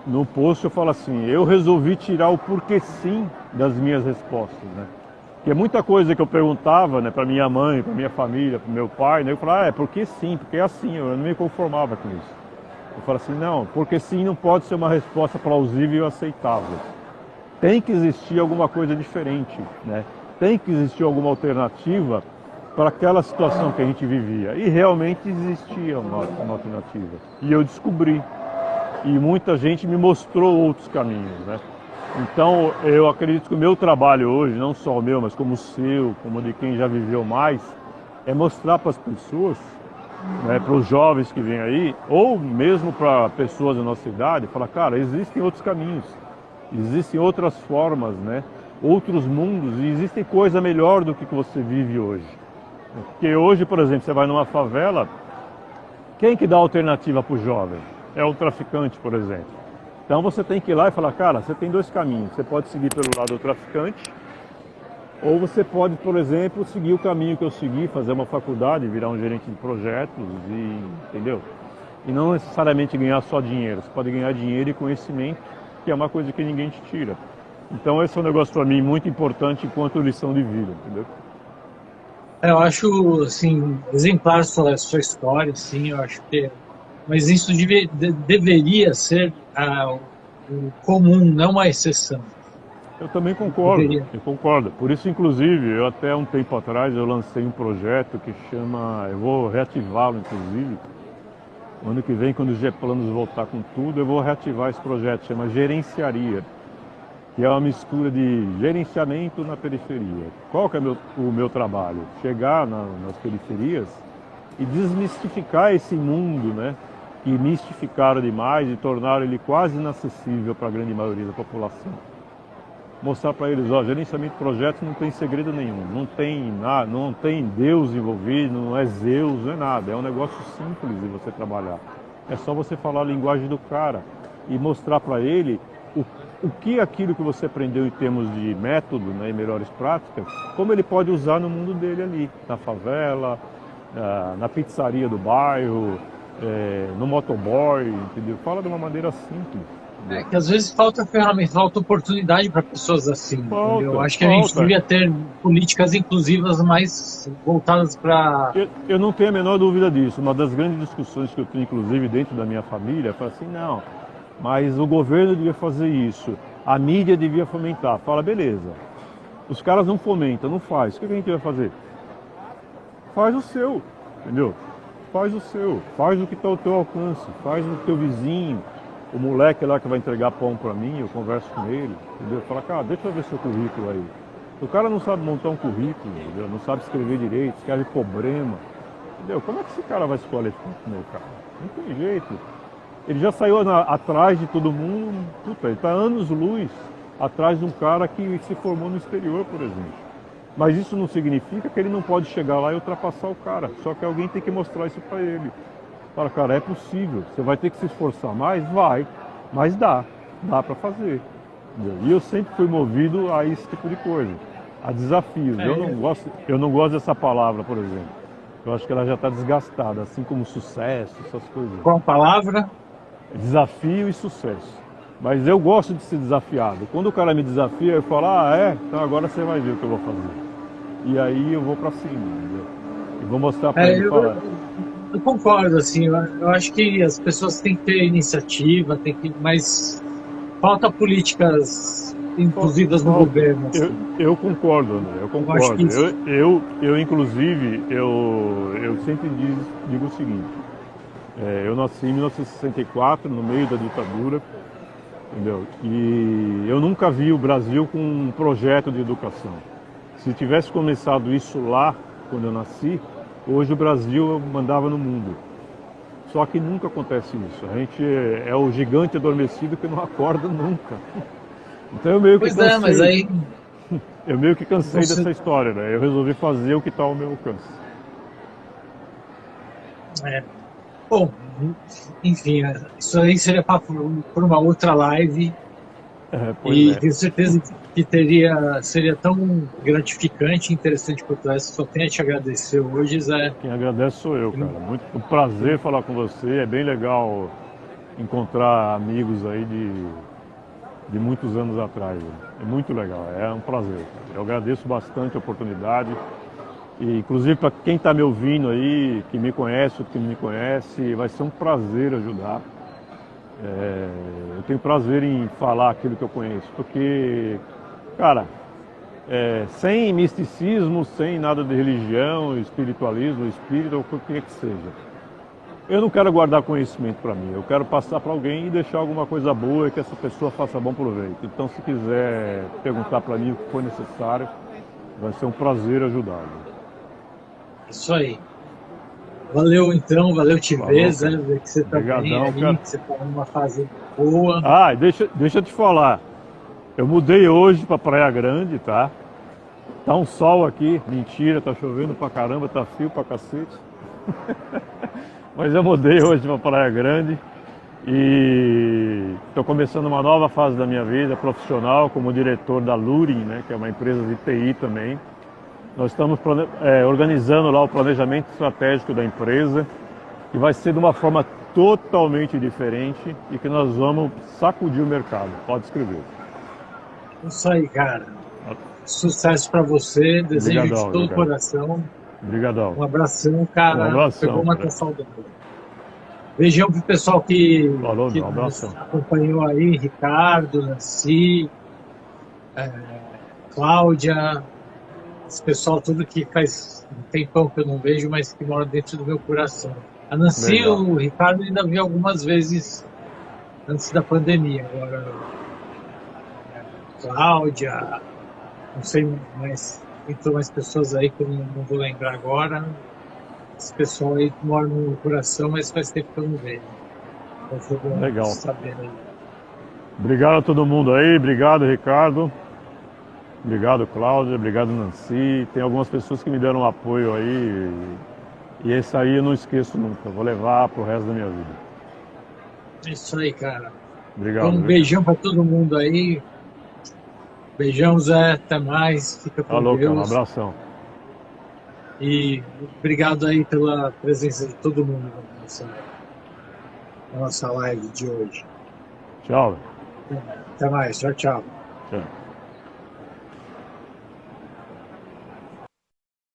No post eu falo assim, eu resolvi tirar o porquê sim das minhas respostas, né? Porque muita coisa que eu perguntava, né, para minha mãe, para minha família, para meu pai, né, eu falava, porque sim, porque é assim, eu não me conformava com isso. Eu falo assim, não, porque sim não pode ser uma resposta plausível e aceitável. Tem que existir alguma coisa diferente, né? Tem que existir alguma alternativa para aquela situação que a gente vivia. E realmente existia uma alternativa. E eu descobri. E muita gente me mostrou outros caminhos, né? Então, eu acredito que o meu trabalho hoje, não só o meu, mas como o seu, como de quem já viveu mais, é mostrar para as pessoas, né, para os jovens que vêm aí, ou mesmo para pessoas da nossa idade, falar, cara, existem outros caminhos, existem outras formas, né, outros mundos, e existe coisa melhor do que você vive hoje. Porque hoje, por exemplo, você vai numa favela, quem que dá alternativa para o jovem? é um traficante, por exemplo. Então você tem que ir lá e falar, cara, você tem dois caminhos. Você pode seguir pelo lado do traficante, ou você pode, por exemplo, seguir o caminho que eu segui, fazer uma faculdade, virar um gerente de projetos, entendeu? E não necessariamente ganhar só dinheiro. Você pode ganhar dinheiro e conhecimento, que é uma coisa que ninguém te tira. Então esse é um negócio para mim muito importante enquanto lição de vida, entendeu? Eu acho, assim, exemplar sua história, assim, eu acho que... Mas isso deveria ser o comum, não uma exceção. Eu também concordo, Deveria. eu concordo. Por isso, inclusive, eu até um tempo atrás eu lancei um projeto que chama, eu vou reativá-lo, inclusive. Ano que vem, quando o G-Planos voltar com tudo, eu vou reativar esse projeto, chama Gerenciaria, que é uma mistura de gerenciamento na periferia. Qual que é o meu trabalho? Chegar nas periferias e desmistificar esse mundo, né? Que mistificaram demais e tornaram ele quase inacessível para a grande maioria da população. Mostrar para eles, ó, gerenciamento de projetos não tem segredo nenhum, não tem nada, não tem Deus envolvido, não é Zeus, não é nada, é um negócio simples de você trabalhar. É só você falar a linguagem do cara e mostrar para ele o que aquilo que você aprendeu em termos de método, né, e melhores práticas, como ele pode usar no mundo dele ali, na favela, na pizzaria do bairro, no motoboy, entendeu? Fala de uma maneira simples. É que às vezes falta ferramenta, falta oportunidade para pessoas assim, entendeu? Eu acho que a gente devia ter políticas inclusivas mais voltadas para... Eu não tenho a menor dúvida disso. Uma das grandes discussões que eu tenho, inclusive, dentro da minha família, é assim, não, mas o governo devia fazer isso, a mídia devia fomentar. Fala, beleza, os caras não fomentam, não faz, o que a gente vai fazer? Faz o seu, entendeu? Faz o seu, faz o que está ao teu alcance, faz o teu vizinho, o moleque lá que vai entregar pão para mim, eu converso com ele, entendeu? Fala, cara, deixa eu ver seu currículo aí. O cara não sabe montar um currículo, entendeu? Não sabe escrever direito, escreve problema, entendeu? Como é que esse cara vai se qualificar como meu cara? Não tem jeito. Ele já saiu atrás de todo mundo, puta, ele está anos-luz atrás de um cara que se formou no exterior, por exemplo. Mas isso não significa que ele não pode chegar lá e ultrapassar o cara, só que alguém tem que mostrar isso para ele. Fala, cara, é possível, você vai ter que se esforçar mais? Vai, mas dá para fazer. Entendeu? E eu sempre fui movido a esse tipo de coisa, a desafios. Eu não gosto dessa palavra, por exemplo. Eu acho que ela já está desgastada, assim como sucesso, essas coisas. Qual palavra? Desafio e sucesso. Mas eu gosto de ser desafiado. Quando o cara me desafia, eu falo, então agora você vai ver o que eu vou fazer. E aí eu vou para cima, entendeu? E vou mostrar para ele falar. Eu concordo, assim, eu acho que as pessoas têm que ter iniciativa, mas falta políticas inclusivas no governo. Assim. Eu concordo, André, eu concordo. Eu inclusive, eu sempre digo o seguinte, eu nasci em 1964, no meio da ditadura, entendeu? E eu nunca vi o Brasil com um projeto de educação. Se tivesse começado isso lá, quando eu nasci, hoje o Brasil mandava no mundo. Só que nunca acontece isso. A gente é o gigante adormecido que não acorda nunca. Então eu meio que cansei. Mas aí... Eu meio que cansei dessa história, né? Eu resolvi fazer o que está ao meu alcance. Bom, enfim, isso aí seria por uma outra live. Tenho certeza que seria tão gratificante e interessante quanto essa. Só tenho a te agradecer hoje, Zé. Quem agradece sou eu, cara. Muito um prazer falar com você. É bem legal encontrar amigos aí de muitos anos atrás. É muito legal, é um prazer. Eu agradeço bastante a oportunidade. E, inclusive, para quem está me ouvindo aí, que me conhece ou que não me conhece, vai ser um prazer ajudar. Eu tenho prazer em falar aquilo que eu conheço, porque, cara, sem misticismo, sem nada de religião, espiritualismo, espírito, ou o que quer que seja. Eu não quero guardar conhecimento para mim, eu quero passar para alguém e deixar alguma coisa boa e que essa pessoa faça bom proveito. Então, se quiser perguntar para mim o que for necessário, vai ser um prazer ajudá-lo. Isso aí. Valeu então, valeu te ver, Zé, ver que você tá bem aí, que você tá numa fase boa. Deixa eu te falar. Eu mudei hoje pra Praia Grande, tá? Tá um sol aqui, mentira, tá chovendo pra caramba, tá frio pra cacete. Mas eu mudei hoje pra Praia Grande E estou começando uma nova fase da minha vida profissional como diretor da Lurin, né, que é uma empresa de TI também. Nós estamos organizando lá o planejamento estratégico da empresa, que vai ser de uma forma totalmente diferente e que nós vamos sacudir o mercado. Pode escrever. Isso aí, cara. Sucesso para você, desejo de todo o coração. Obrigadão. Um abração, cara. Um abração, Pegou uma saudade. Beijão pro pessoal que nos acompanhou aí, Ricardo, Nancy, Cláudia, esse pessoal tudo que faz um tempão que eu não vejo, mas que mora dentro do meu coração. A Nancy e o Ricardo ainda vi algumas vezes antes da pandemia. Agora, Cláudia, não sei mais, entrou mais pessoas aí que eu não vou lembrar agora. Esse pessoal aí que mora no meu coração, mas faz tempo que eu não vejo. Então, legal. Saber aí. Obrigado a todo mundo aí, obrigado Ricardo, obrigado Cláudia, obrigado Nancy. Tem algumas pessoas que me deram apoio aí e esse aí eu não esqueço nunca, vou levar pro resto da minha vida. Isso aí, cara. Obrigado. Então, um beijão para todo mundo aí. Beijão, Zé, até mais, fica com Falou, Deus. cara, um abração. E obrigado aí pela presença de todo mundo na nossa live de hoje. Tchau. Até mais, tchau, tchau. Tchau.